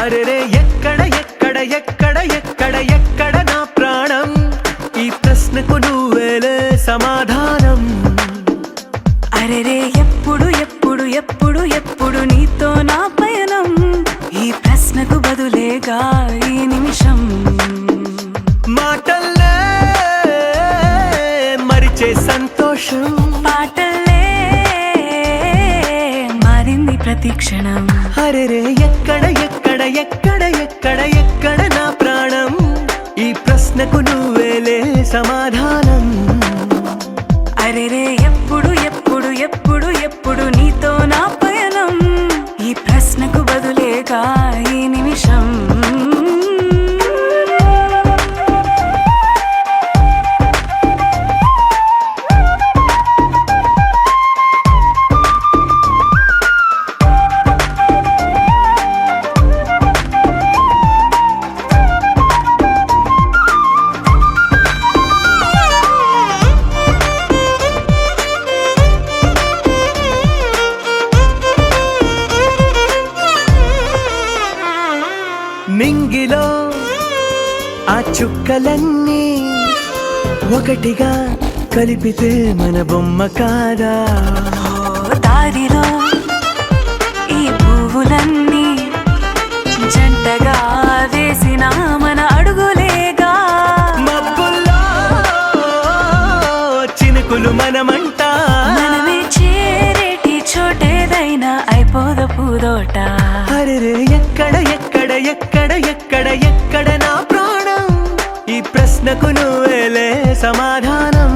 అరెరే ఎక్కడ ఎక్కడ ఎక్కడ ఎక్కడ ఎక్కడ నా ప్రాణం ఈ ప్రశ్నకు నువ్వేలే సమాధానం అరెరే ఎప్పుడు ఎప్పుడు ఎప్పుడు ఎప్పుడు నీతో నా పయనం ఈ ప్రశ్నకు బదులేగా ఈ నిమిషం మాటల్లే మరిచే సంతోషం పాటలే మారింది ప్రతి క్షణం అరెరే ఎక్కడ ఎక్కడ ఎక్కడ ఎక్కడ ఎక్కడ నా ప్రాణం ఈ ప్రశ్నకు నువ్వేలే సమాధానం అరెరే ఎప్పుడు ఎప్పుడు ఎప్పుడు ఎప్పుడు నీతో నా పయనం ఈ ప్రశ్నకు బదులేగా ఈ నిమిషం నింగిలో ఆ చుక్కలన్నీ ఒకటిగా కలిపితే మన బొమ్మ కాదా దారిలో ఈ పువ్వులన్నీ జంటగా వేసిన మన అడుగులేగా మబ్బుల్లో చినుకులు మనమంట మనమే చేరేటి చోటేదైనా అయిపోద పూదోట అరెరే ఎక్కడ ఎక్కడ ఎక్కడ ప్రశ్నకు నువ్వేలే సమాధానం.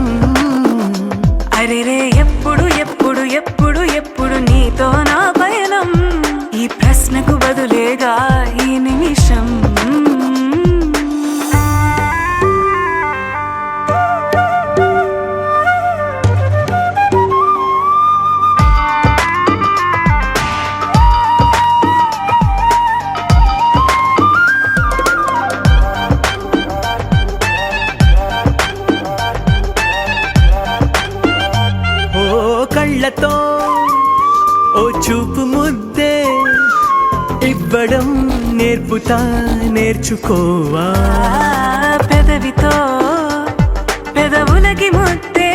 అరెరే ఎప్పుడు ఎప్పుడు ఎప్పుడు ఎప్పుడు నీతో నా పయనం, ఈ ప్రశ్నకు బదులేగా ఈ నిమిషం. కళ్ళతో ఓ చూపు ముద్దే ఇవ్వడం నేర్పుతా, నేర్చుకోవా. పెదవితో పెదవులకి ముద్దే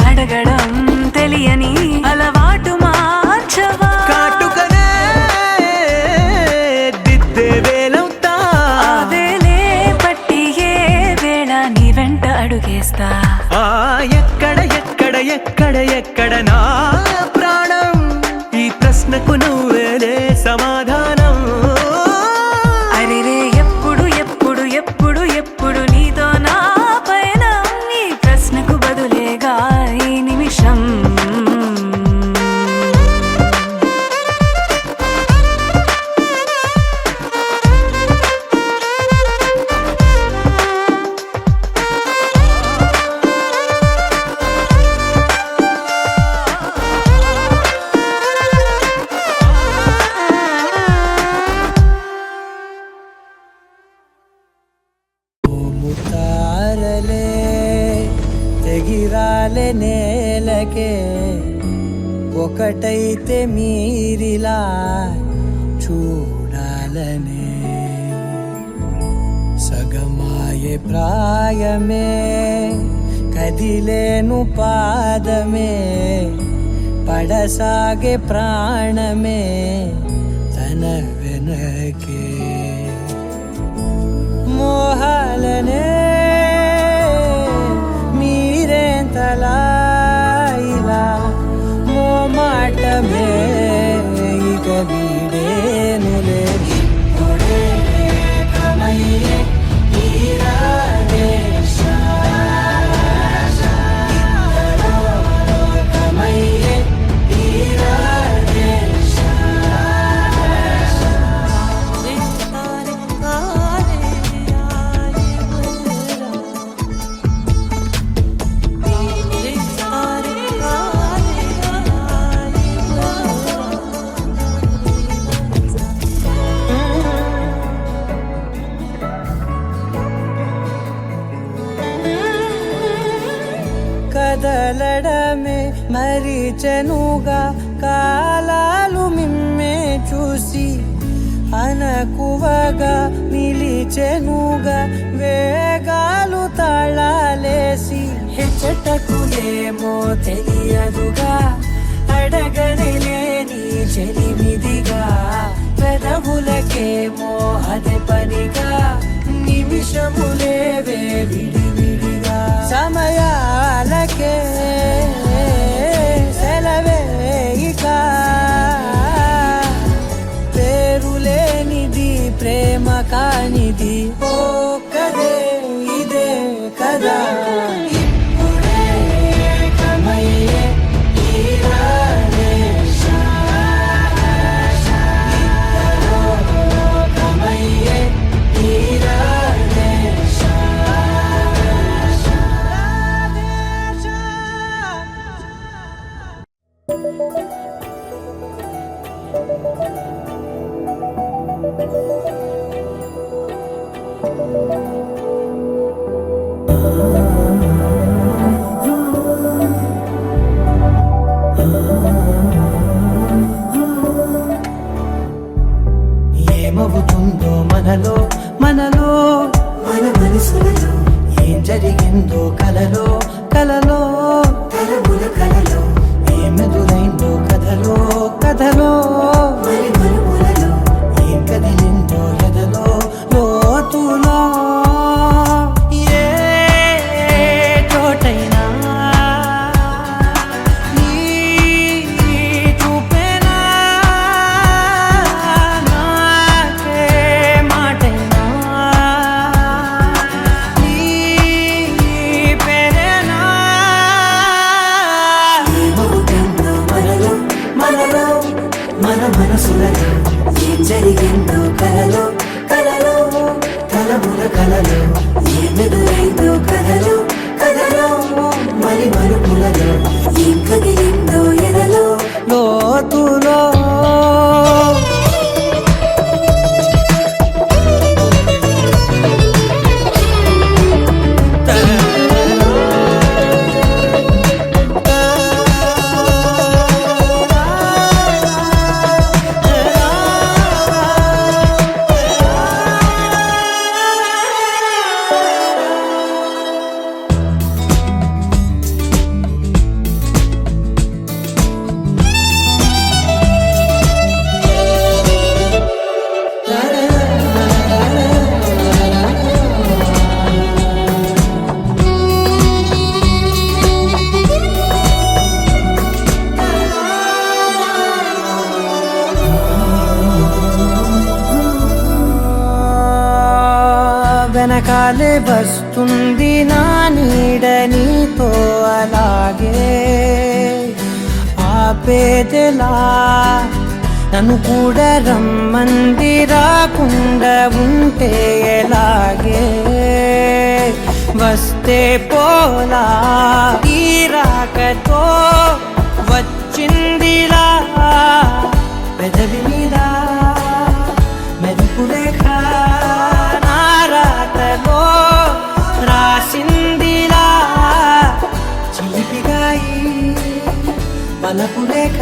అడగడం తెలియని అలవాటు మార్చవా. కాటుకనే దిద్దే వేలవుతా, వేలే పట్టి ఏ వేళ నీ వెంట అడుగేస్తా. ఎక్కడ ఎక్కడ ఎక్కడ ఎక్కడ నా ప్రాణం, ఈ ప్రశ్నకు నువ్వేలే సమాధానం. అరెరే ఎప్పుడు ఎప్పుడు ఎప్పుడు ఎప్పుడు నీతో నా పైన, ఈ ప్రశ్నకు బదులేగా ఈ నిమిషం. తారలే తెగిరాలే నేలకే, ఒకటైతే మీరిలా చూడాలనే. సగమాయే ప్రాయమే కదిలేను పాదమే, పడసాగే ప్రాణమే తన వెనకే. మోహాలనే మీరేంతలా ఇలా మోమాటమే ఇక వీడేనులే. ఒడే కమయ్యే ఈరాదేశ, కమయ్యే ఈరాదేశ. కదలడమే మరిచెనుగా కాలాలు మిమ్మే చూసి, అనకువగా నిలిచెనుగా వేగాలు తాళాలేసి. హెచ్చటకులేమో తెలియదుగా అడగనిలేని చెలిమిదిగా, పెదవులకేమో అదే పనిగా నిమిషములేవే విడివిడిగా. సమయాలకే సెలవే ఇక, పేరులేనిది ప్రేమ కానిది ఓ కదే ఇదే కదా. ఇప్పుడే కమయ్యే ఈరాదేశ, కమయ్యే ఈరాదేశ. ఏమవుతుందో మనలో మనలో మన మనసులలో, ఏం జరిగిందో కలలో కలలో తలముల కలలో, ఏమెదురైందో కథలో కథలో మరి మనుములలో, ఏం కదిలిందో ఎదలో లోతులో. ఏ చోటైనా నీ చూపేనా, నాకే మాటైనా మన మనసులలో ఏం జరిగిందో కలలో కలలో తలముల కలలో ఏమెదురైందో కలలో కలలో మరి మరుపులలో ఏం కదిలిందో ఎదలో లోతులో వెనకాలే వస్తుంది నా నీడ నీతో అలాగే ఆపేదెలా నన్ను కూడా రమ్మంది రాకుండా ఉంటే ఎలాగే వస్తే పోలా తీరాకతో వచ్చిందిలా పెదవి మీద మెరుపులేఖ నారాతలో రాసిందిలా చిలిపిగాయి బలపులేఖ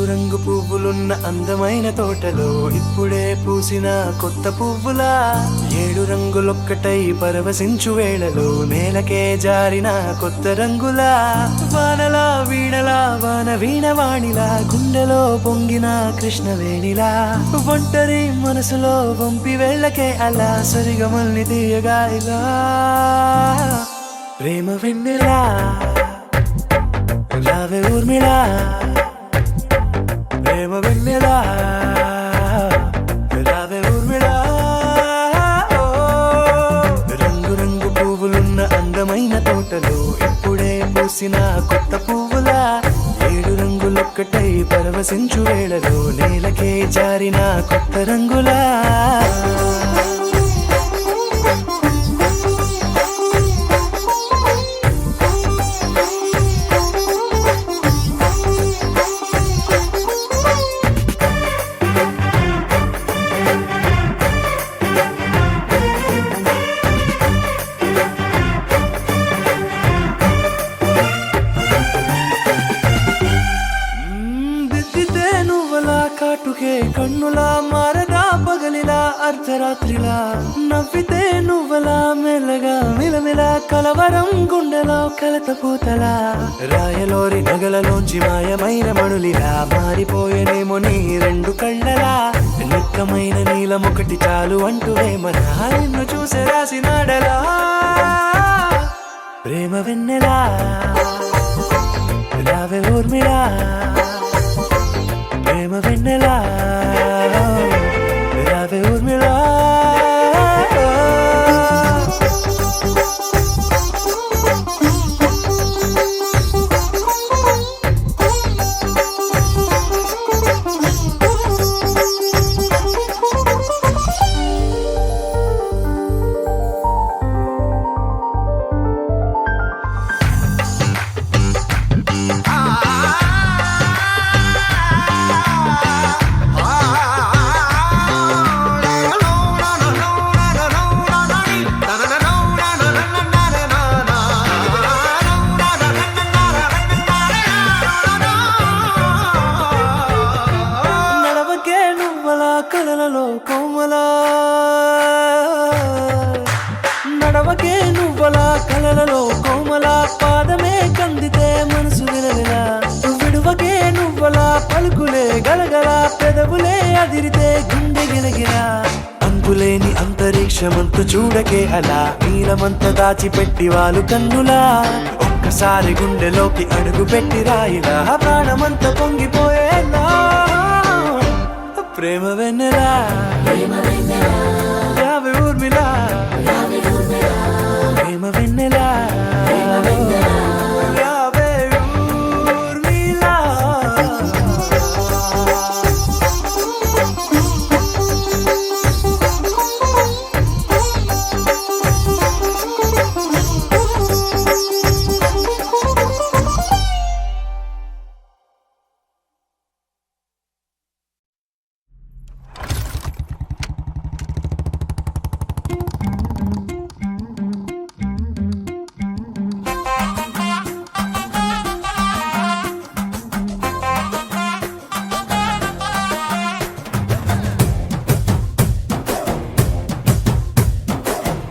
రంగు పువ్వులున్న అందమైన తోటలో ఇప్పుడే పూసిన కొత్త పువ్వులా 7 రంగులొక్కటై పరవశించు వేళలో నేలకే జారిన కొత్త రంగులా వానలా వీణలా వాన వీణవాణిలా గుండెలో పొంగిన కృష్ణవేణిలా ఒంటరి మనసులో వంపి వెళ్ళకే అలా సరిగమల్ని తీయగా ఇలా ప్రేమ వెన్నెలా రావే ఊర్మిళా ప్రేమ వెన్నెలా రావే ఊర్మిళా రంగు రంగు పువ్వులున్న అందమైన తోటలో ఇప్పుడే పూసిన కొత్త పువ్వులా 7 రంగులొక్కటై పరవశించు వేళలో నేలకే జారిన కొత్త రంగులా కాటుకే కన్నులా మారగా పగలిలా అర్ధరాత్రిలా నవ్వితే నువ్వలా మెల్లగా మిలమిలా కలవరం గుండెలో కలతపోతలా రాయలోరి నగలలోంచి మాయమైన మణులిలా మారిపోయేనేమో నీ 2 కళ్ళలా నిక్కమైన నీలమొకటి చాలు అంటూ వేమన నిన్ను చూసే రాసినాడలా ప్రేమ వెన్నెలా రావే ఊర్మిళా ప్రేమ వెన్నెలా రావే ఊర్మిళా అదిరితే గుండె గిలగిలా అంతులేని అంతరిక్షమంతు చూడకే అలా నీలమంత దాచిపెట్టి వాళ్ళు కన్నులా ఒక్కసారి గుండెలోకి అడుగు పెట్టి రాయిలా ప్రాణమంత పొంగిపోయేలా ప్రేమ వెన్నెలా యావే ఊర్మిలా ప్రేమ వెన్నెలా యావే ఊర్మిళ.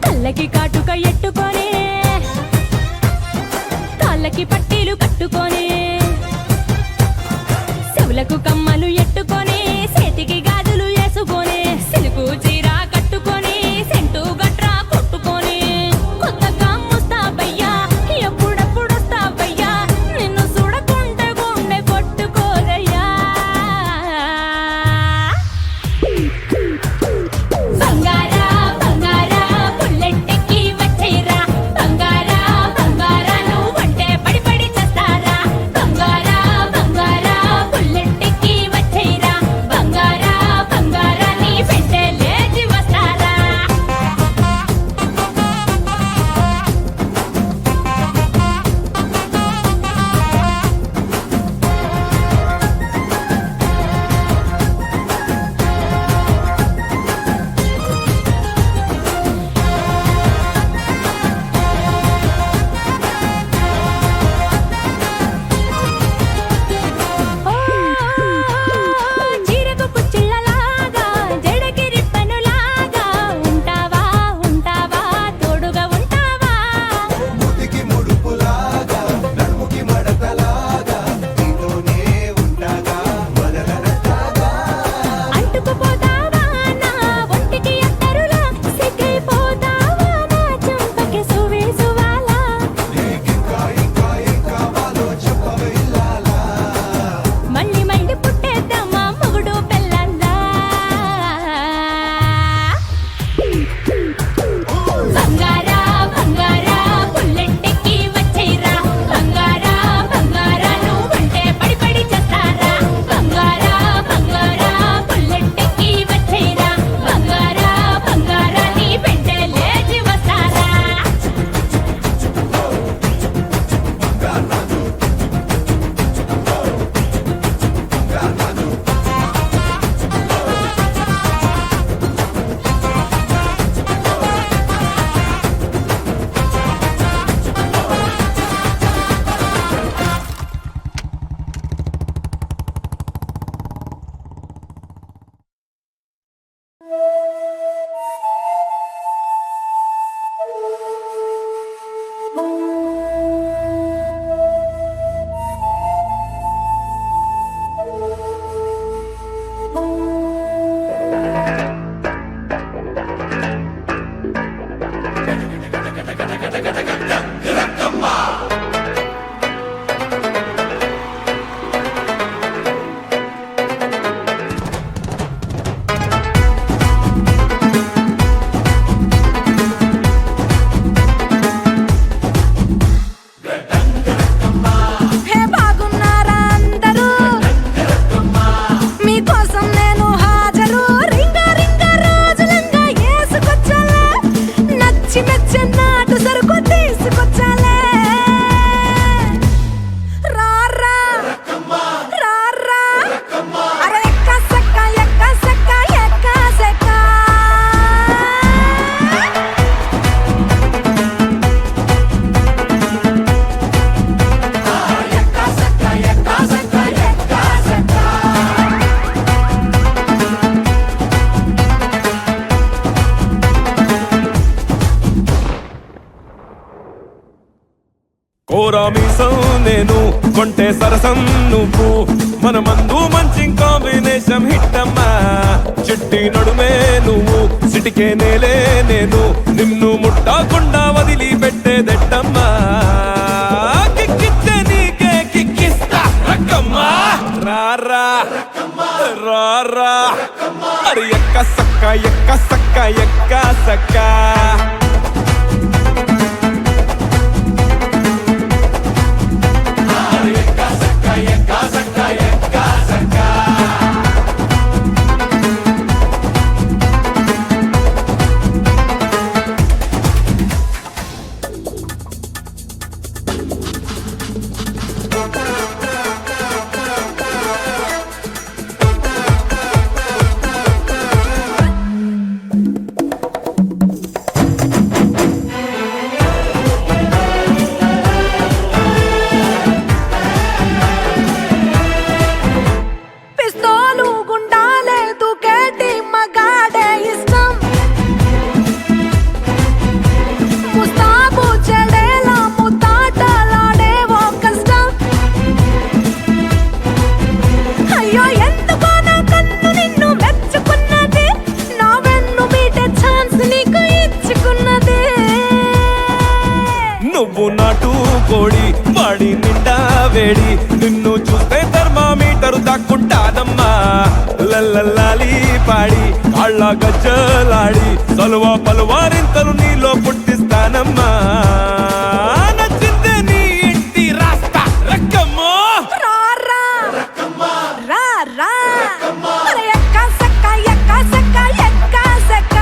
కళ్ళకి కాటుక ఎట్టుకొని కాళ్ళకి పట్టీలు కట్టుకొని చెవులకు కమ్మలు ఎట్టుకొని చేతికి గాజులు వేసుకొని సిలుకు చీర కట్టుకొని సెంటు గట్రా కొట్టుకొని కొత్తగా ముస్తాబయ్యా ఎప్పుడప్పుడు వస్తాబయ్యా నిన్ను చూడకుంటే గుండె కొట్టుకోదయ్యా బంగారా బంగారా పుల్లెట్టెక్కి వచ్చేరా బంగారా బంగారా నువ్వంటే పడి పడి చేస్తారా బంగారా బంగారా పుల్లెట్టెక్కి వచ్చేరా కోరామీసం నేను కొంటే సరసం నువ్వు మన మందు మంచి కాంబినేషన్ హిట్ అమ్మా చిట్టి నడుమే నువ్వు సిటికే నేలే నేను నిన్ను ముట్టకుండా వదిలి పెట్టేదెట్టమ్మా కిక్కిచ్చే నీకే కిక్కిస్తా రక్కమ్మా రారా రారా అరే ఎక్క సక్క ఎక్క సక్క ఎక్క సక్క పిస్తోలు గుండాలే తూకేటి మగాడే ఇష్టం ముస్తాబు చెడేలా ముతాటలాడేవో కష్టం అయ్యో ఎందుకో నా కన్ను నిన్ను మెచ్చుకున్నది నా వెన్ను మీటే ఛాన్స్ నీకు ఇచ్చుకున్నది నువ్వు నాటు కోడి వాడి నిండా వేడి నిన్ను చూస్తే థర్మామీటరు దాక్కుంటానమ్మా లల్లల్లాలి పాడి కాళ్ళ గజ్జలాడి సలువా పలువారింతలు నీలో పుట్టిస్తానమ్మా నచ్చిందే నీ ఇంటి రాస్తా రక్కమ్మో రారా రా రా అరే ఎక్క సక్క ఎక్క సక్క ఎక్క సక్క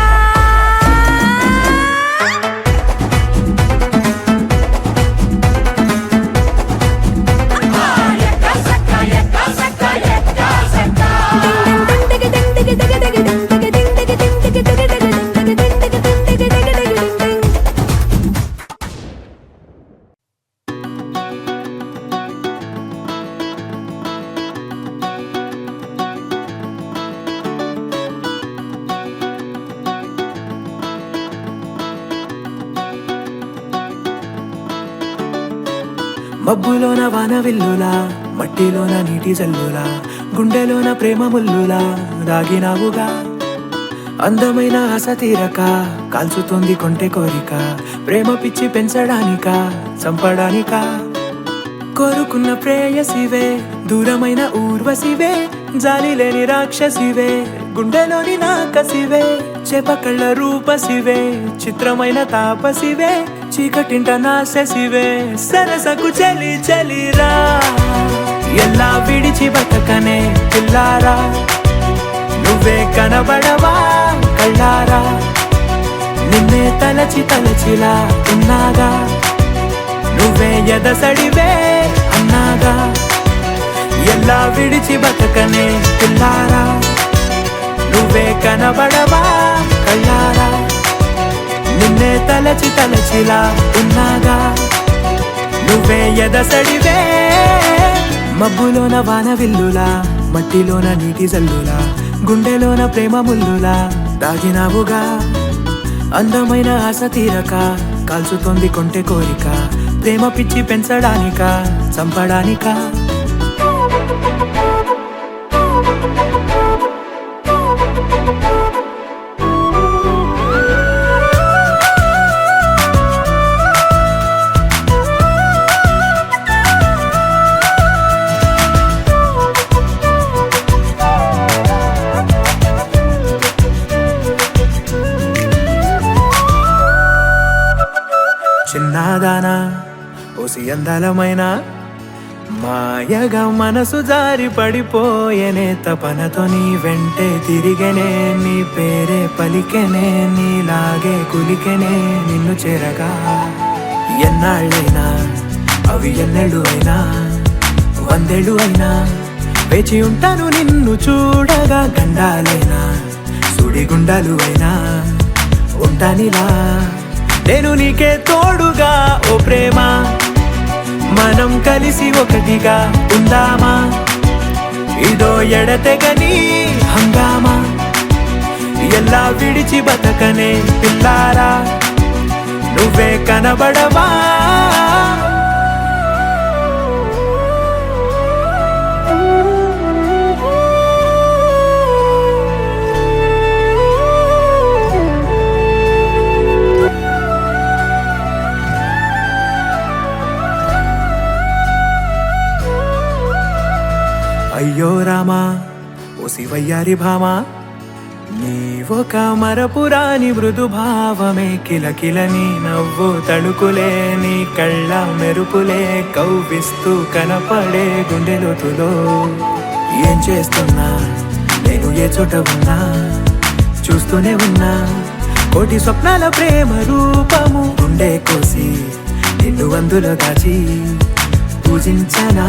ఎక్క సక్క ఎక్క సక్క ఎక్క సక్క డింగ్ డింగ్ డింగ్ డింగ్ డింగ్ డింగ్ డింగ్ డింగ్ డింగ్ డింగ్ డింగ్ డింగ్ డింగ్ డింగ్ డింగ్ డింగ్ డింగ్ మబ్బులోన వాన విల్లులా మట్టిలోన నీటి జల్లులా గుండెలోన ప్రేమ ముల్లులా దాగినావుగా అందమైన ఆశ తీరక కాల్చుతోంది కొంటె కోరిక ప్రేమ పిచ్చి పెంచడానిక చంపడానిక కోరుకున్న ప్రేయసివే దూరమైన ఊర్వశివే జాలి లేని రాక్షసివే గుండెలోని నాకసివే చేపకళ్ళ రూపసివే చిత్రమైన తాపసివే చీకటింట నాశసివే సరసకు చలి చలిరా ఎలా విడిచి బతకనే పిల్లారా నువ్వే కనబడవా కళ్ళారా నిన్నే తలచి తలచిలా ఉన్నాగా నువ్వే ఎదసడివే అన్నాగా ఎలా విడిచి బతకనే పిల్లారా నువ్వే కనబడవా కళ్ళారా నిన్నే తలచి తలచిలా ఉన్నాగా నువ్వే ఎదసడివే మబ్బులోన వాన విల్లులా మట్టిలోన నీటి జల్లులా గుండెలోన ప్రేమ ముల్లులా దాగినావుగా అందమైన ఆశ తీరక కాల్చుతోంది కొంటె కోరిక ప్రేమ పిచ్చి పెంచడానిక చంపడానిక చిన్నదానా ఓసి అందలమైన మాయగా మనసు జారి పడిపోయేనే తపనతో నీ వెంటే తిరిగేనే నీ పేరే పలికెనే నీలాగే కులికెనే నిన్ను చేరగా ఎన్నాళ్ళైనా అవి ఎన్నెళ్ళు అయినా వందేళ్ళు అయినా వేచి ఉంటాను నిన్ను చూడగా గండాలైనా సుడిగుండాలు అయినా ఉంటానిలా నేను నీకే తోడుగా ఓ ప్రేమ మనం కలిసి ఒకటిగా ఉందామా ఇదో ఎడతెగని హంగామా ఎలా విడిచి బతకనే పిల్లారా నువ్వే కనబడవా అయ్యో రామా ఓ శివయ్యారి భామా నీవొక మరపురాని మృదు భావమే కిలకిల నీ నవ్వు తడుకులే నీ కళ్ళ మెరుపులే కవ్విస్తూ కనపడే గుండెలోతులో ఏం చేస్తున్నా నేను ఏ చోట ఉన్నా చూస్తూనే ఉన్నా కోటి స్వప్నాల ప్రేమ రూపము గుండె కోసి నిన్ను అందులో దాచి పూజించనా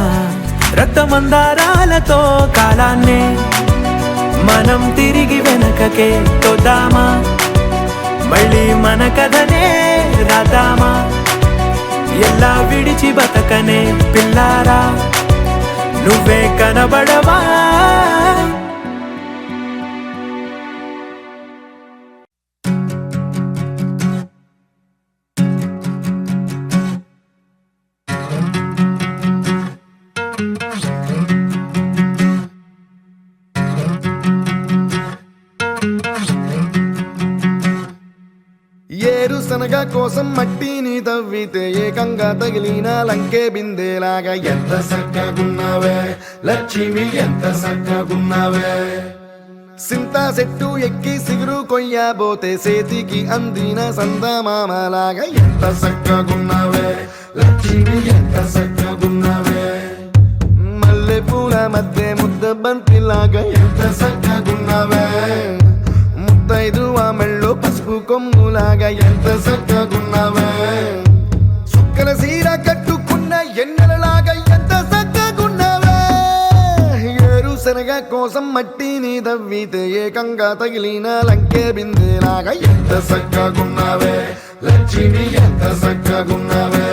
రక్తమందారాలతో కాలాన్నే మనం తిరిగి వెనకకే తోద్దామా మళ్ళీ మన కథనే రాద్దామా ఎలా విడిచి బతకనే పిల్లారా నువ్వే కనబడవా ఏరుశనగ కోసం మట్టిని తవ్వితే ఏకంగా తగిలిన లంకే బిందేలాగా ఎంత సక్కగున్నావే లక్ష్మి ఎంత సక్కగున్నావే సింతా చెట్టు ఎక్కి సిగురు కొయ్యబోతే చేతికి అందిన సందమామలాగా ఎంత సక్కగున్నావే లక్ష్మి ఎంత సక్కగున్నావే మల్లె పూల మధ్య ముద్ద బంతిలాగా ఎంత సక్కగున్నావే ముద్దైదు ఆ మెళ్ళో పసుపు కొమ్ములాగా ఎంత సక్కగున్నావే సుక్కల సీర కట్టుకున్న ఎన్నెలలాగా ఎంత సక్కగున్నావే ఏరుశనగ కోసం మట్టిని తవ్వితే ఏకంగా తగిలిన లంకే బిందేలాగా ఎంత సక్కగున్నావే లక్ష్మి ఎంత సక్కగున్నావే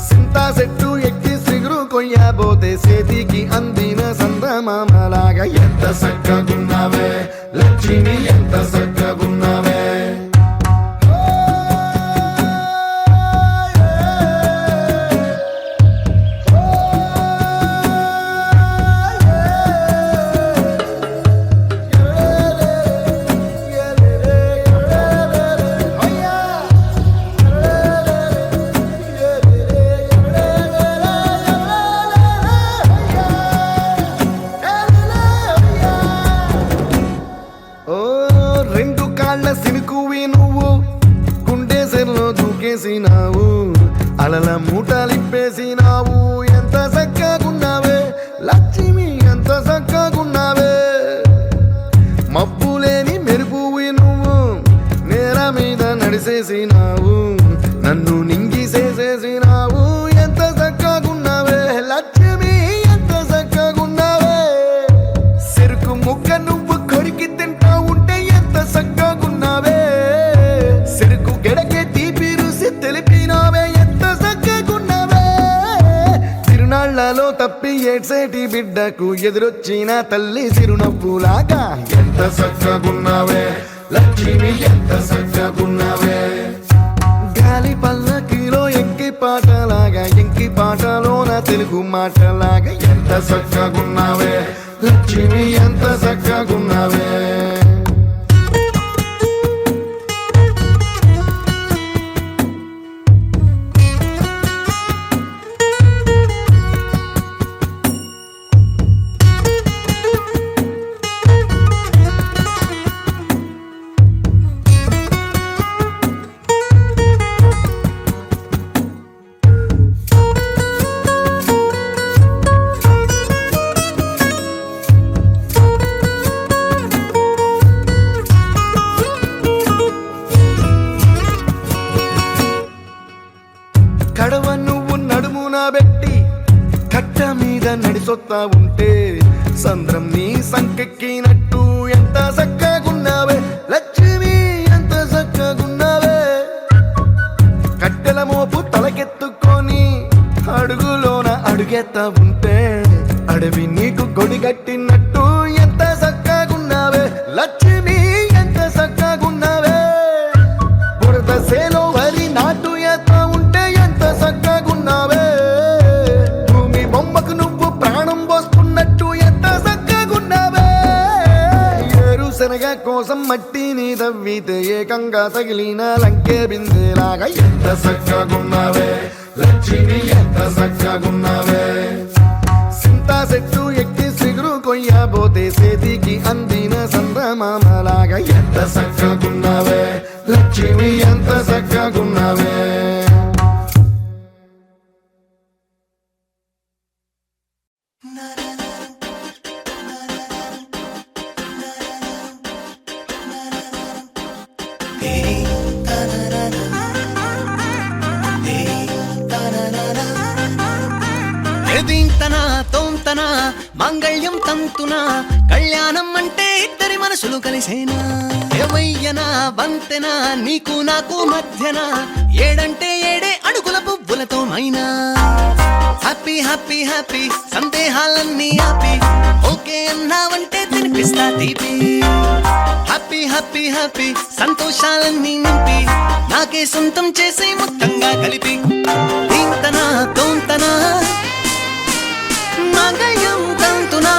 సింతా చెట్టు ఎక్కి సిగురు కొయ్యబోతే చేతికి అందిన సందమామలాగా ఎంత సక్కగున్నావే లక్ష్మి ఎంత సక్కగున్నావే అలల మూటలిప్పేసినావు ఎంత సక్కగున్నావే లక్ష్మి ఎంత సక్కగున్నావే మబ్బులేని మెరుపువి నువ్వు నేల మీద నడిసేసినావు నన్ను నింగిసేసేసినావు ఎంత సక్కగున్నావే లక్ష్మి ఎంత సక్కగున్నావే చెరుకు ముక్క నువ్వు కొరికి తింటా ఉంటే ఎంత సక్కగున్నావే చెరుకు గెడకే తీపి రుసి తెలిపినావే తిరునాళ్లలో తప్పి ఏడ్సేటి బిడ్డకు ఎదురొచ్చిన తల్లి చిరునవ్వులాగా ఎంత సక్కగున్నావే లక్ష్మి ఎంత సక్కగున్నావే గాలి పల్లకిలో ఎంకి పాటలాగా ఎంకి పాటలోన తెలుగు మాటలాగా ఎంత సక్కగున్నావే లక్ష్మి ఎంత సక్కగున్నావే కడవ నువ్వు నడుమున పెట్టి కట్ట మీద నడిసొత్తా ఉంటే సంద్రం నీ సంకెక్కినట్టు ఎంత సక్కగున్నావే లక్ష్మి ఎంత సక్కగున్నావే కట్టెల మోపు తలకెత్తుకొని అడుగులోన అడుగెత్తా ఉంటే అడవి నీకు గొడిగట్టినట్టు ఎంత సక్కగున్నావే లక్ష్మి ఎంత సక్కగున్నావే బురద సేలో వరి నాటు ఎత్తా ఉంటే ఎంత సక్కగున్నావే భూమి బొమ్మకు నువ్వు ప్రాణం పోస్తున్నట్టు ఎంత సక్కగున్నావే ఏరుశనగ కోసం మట్టిని తవ్వితే ఏకంగా తగిలిన లంకే బిందేలాగా ఎంత సక్కగున్నావే లక్ష్మి ఎంత సక్కగున్నావే సింతా చెట్టు ఎక్కి కొయ్యబోతే చేతికి అందిన సందమామలాగా ఎంత చక్కగున్నావే లక్ష్మి ఎంత చక్కగున్నావే దీంతనా తోంతనా మంగళ్యం తంతునా కళ్యాణం అంటే ఇద్దరి మనసులు కలిసేనా ఏవయ్యనా వంతెనా నీకు నాకు మధ్యన ఏడంటే ఏడే అడుగుల పువ్వులతో మైనా హ్యాపీ హ్యాపీ హ్యాపీ సందేహాలన్నీ ఆపి ఓకే అన్నావంటే తినిపిస్తా తీపి హ్యాపీ హ్యాపీ హ్యాపీ సంతోషాలన్నీ నింపి నాకే సొంతం చేసే మొత్తంగా కలిపి దీంతనా తోంతనా మంగళ్యం తంతునా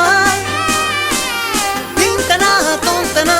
దీంతనా తోంతనా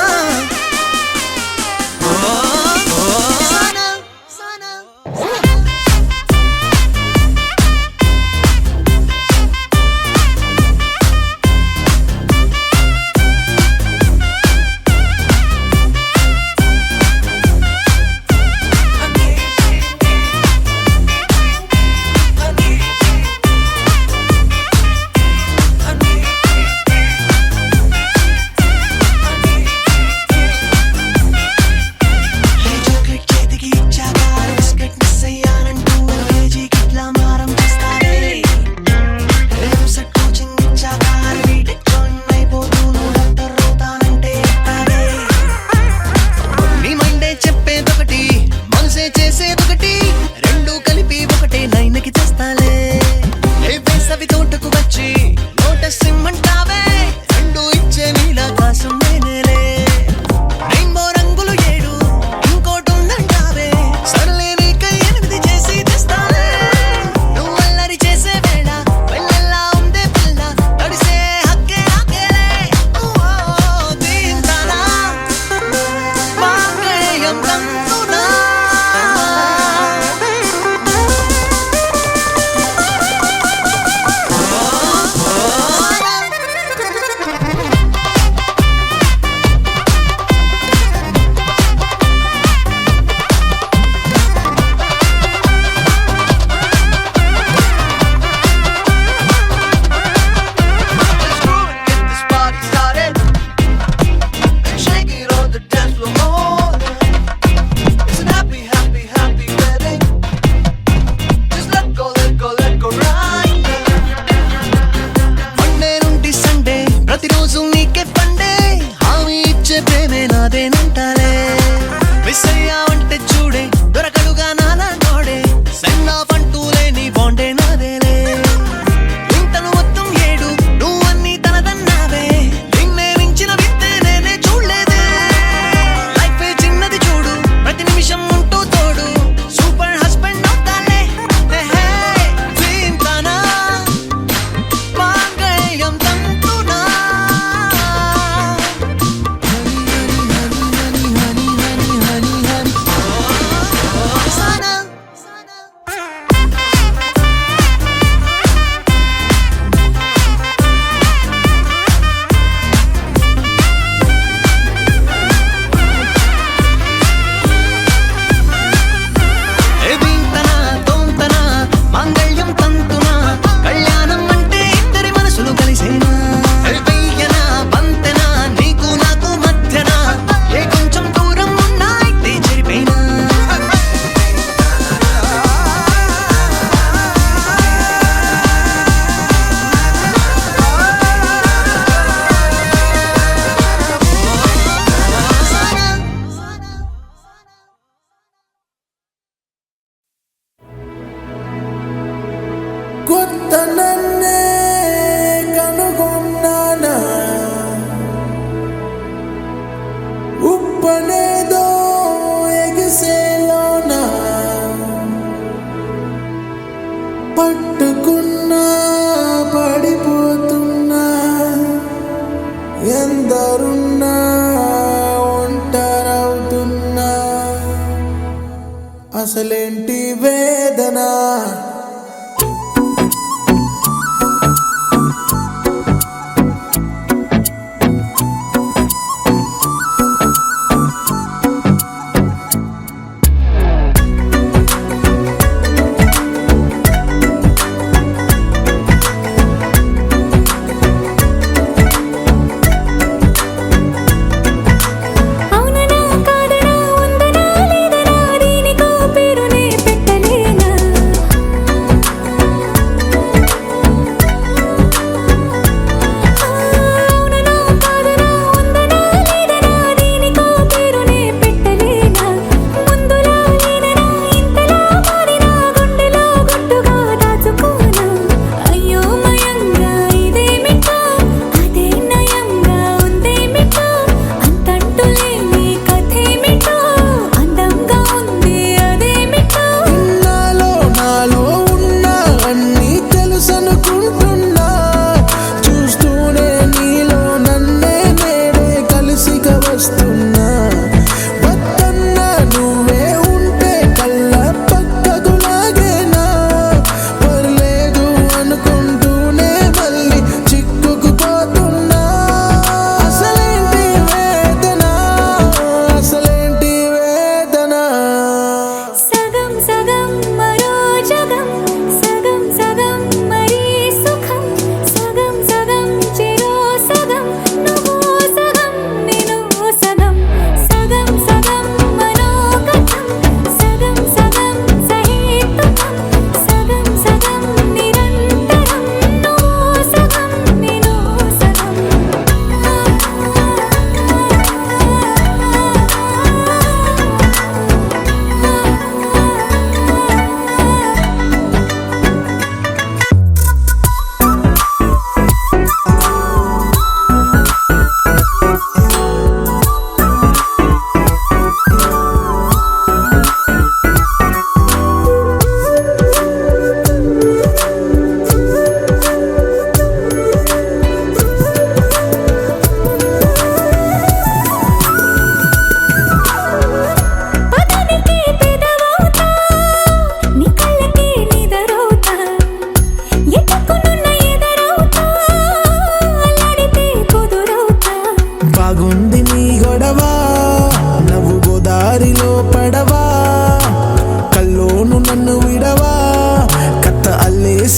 పట్టుకున్నా పడిపోతున్నా ఎందరున్నా ఒంటరవుతున్నా అసలేంటి వేదన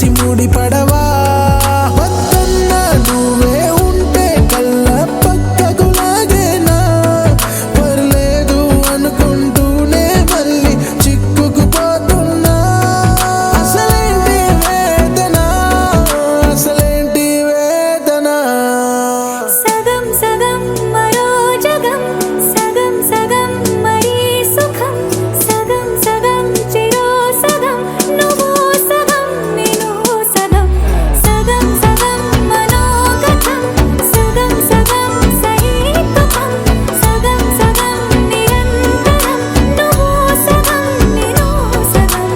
కలిసి ముడి పడవా వద్దన్న నువ్వే ఉంటే కళ్ళ పక్కకు లాగేనా పర్లేదు అనుకుంటూనే మళ్ళీ చిక్కుకుపోతున్నా అసలేంటి వేదన అసలేంటి వేదన సగం సగం మరో జగం సగం సగం మరీ సుఖం సగం సగం చిరో సగం నువ్వు సగం నేను సగం సగం సగం మనోగతం సగం సగం సైతుకం సగం సగం నిరంతరం నువ్వు సగం నేను సగం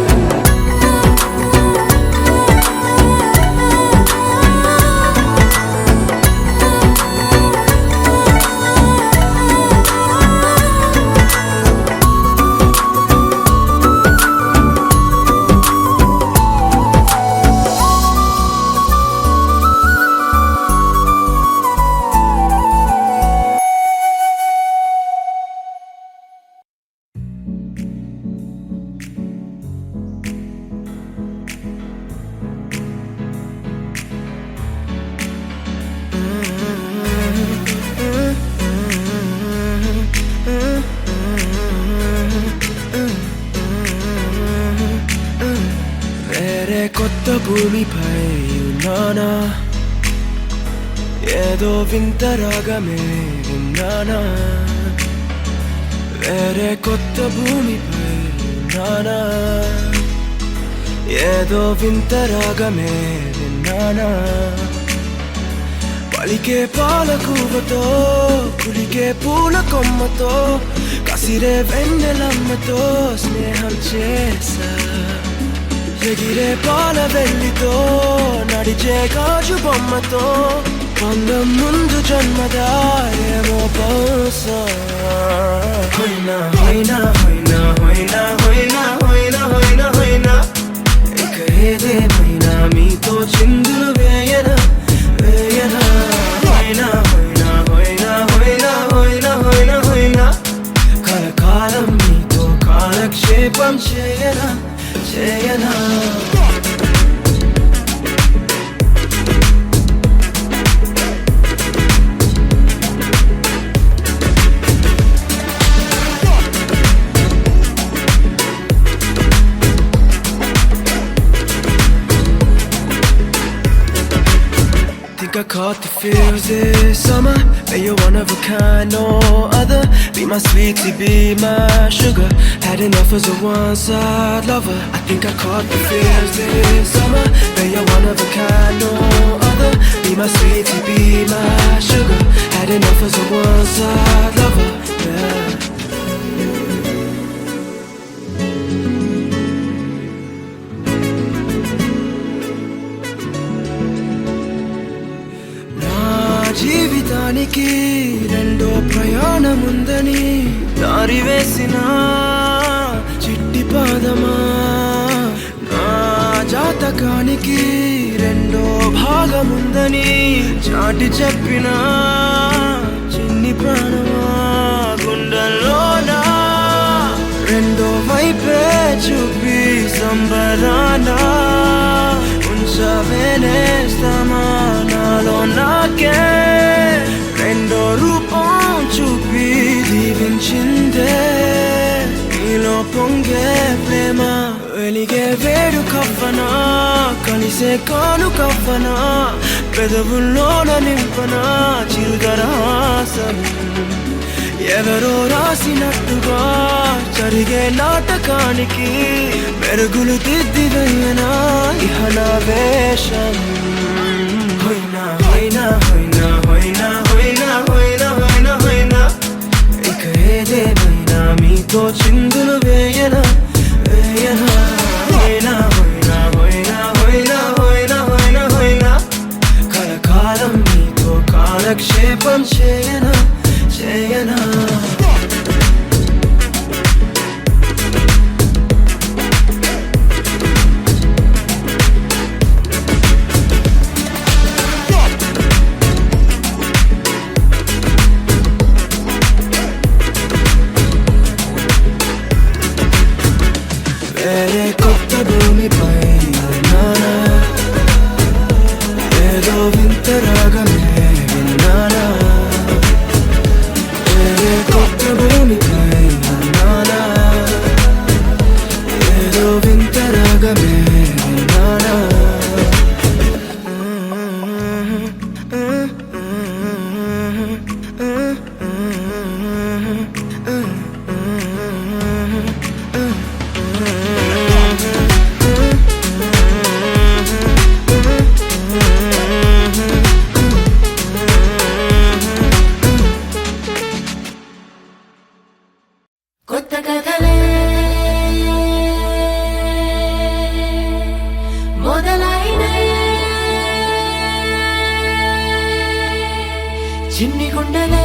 వేరే కొత్త భూమిపై ఉన్నానా ఏదో వింత రాగమే విన్నానా వేరే కొత్త భూమిపై ఉన్నానా ఏదో వింత రాగమే విన్నానా పలికే పాలకూవతో కులికే పూల కొమ్మతో కసిరే వెన్నెలమ్మతో స్నేహం చేసా ఎగిరే పాల వెల్లితో నడిచే గాజు బొమ్మతో అందం ముందు జన్మదా ఏమో బహుశా హోయినా హోయినా హోయినా హోయినా హోయినా హోయినా హోయినా హోయినా ఇక ఏదేమైనా మీతో చిందులు వేయనా వేయనా హోయినా హోయినా హోయినా హోయినా హోయినా హోయినా హోయినా కలకాలం మీతో కాలక్షేపం చేయనా చేయనా Think I caught the feels this summer. Bet you're one of a kind, no other. Be my sweetie, be my sugar. Had enough as a one-side lover. I think I caught the feels this summer. Bet you're one of a kind, no other. Be my sweetie, be my sugar. Had enough as a one-side lover. Yeah. జీవితానికి రెండో ప్రయాణముందని దారి వేసిన చిట్టి పాదమా నా జాతకానికి రెండో భాగముందని చాటి చెప్పిన చిన్ని ప్రాణమా గుండెల్లోనా రెండో వైపే చూపి సంబరానా ఉంచవేనేస్తామా నాలో నాకే రెండో రూపం చూపి దీవించిందే నీలో పొంగే ప్రేమ వెలిగే వేడు కవ్వనా కలిసే కాను కవ్వనా పెదవుల్లోన నింపనా చిరుదరాసం ఎవరో రాసినట్టుగా జరిగే నాటకానికి మెరుగులు దిద్దిదయ్యనా ఇహ నా వేషం హోయినా హోయినా హోయినా హోయినా హోయినా హోయినా హోయినా హోయినా ఇక ఏదేమైనా మీతో చిందులు వేయనా వేయనా హోయినా హోయినా హోయినా హోయినా హోయినా హోయినా హోయినా కలకాలం మీతో కాలక్షేపం చేయనా చేయనా వేరే కొత్త భూమిపై నానా చిన్ని గుండెలే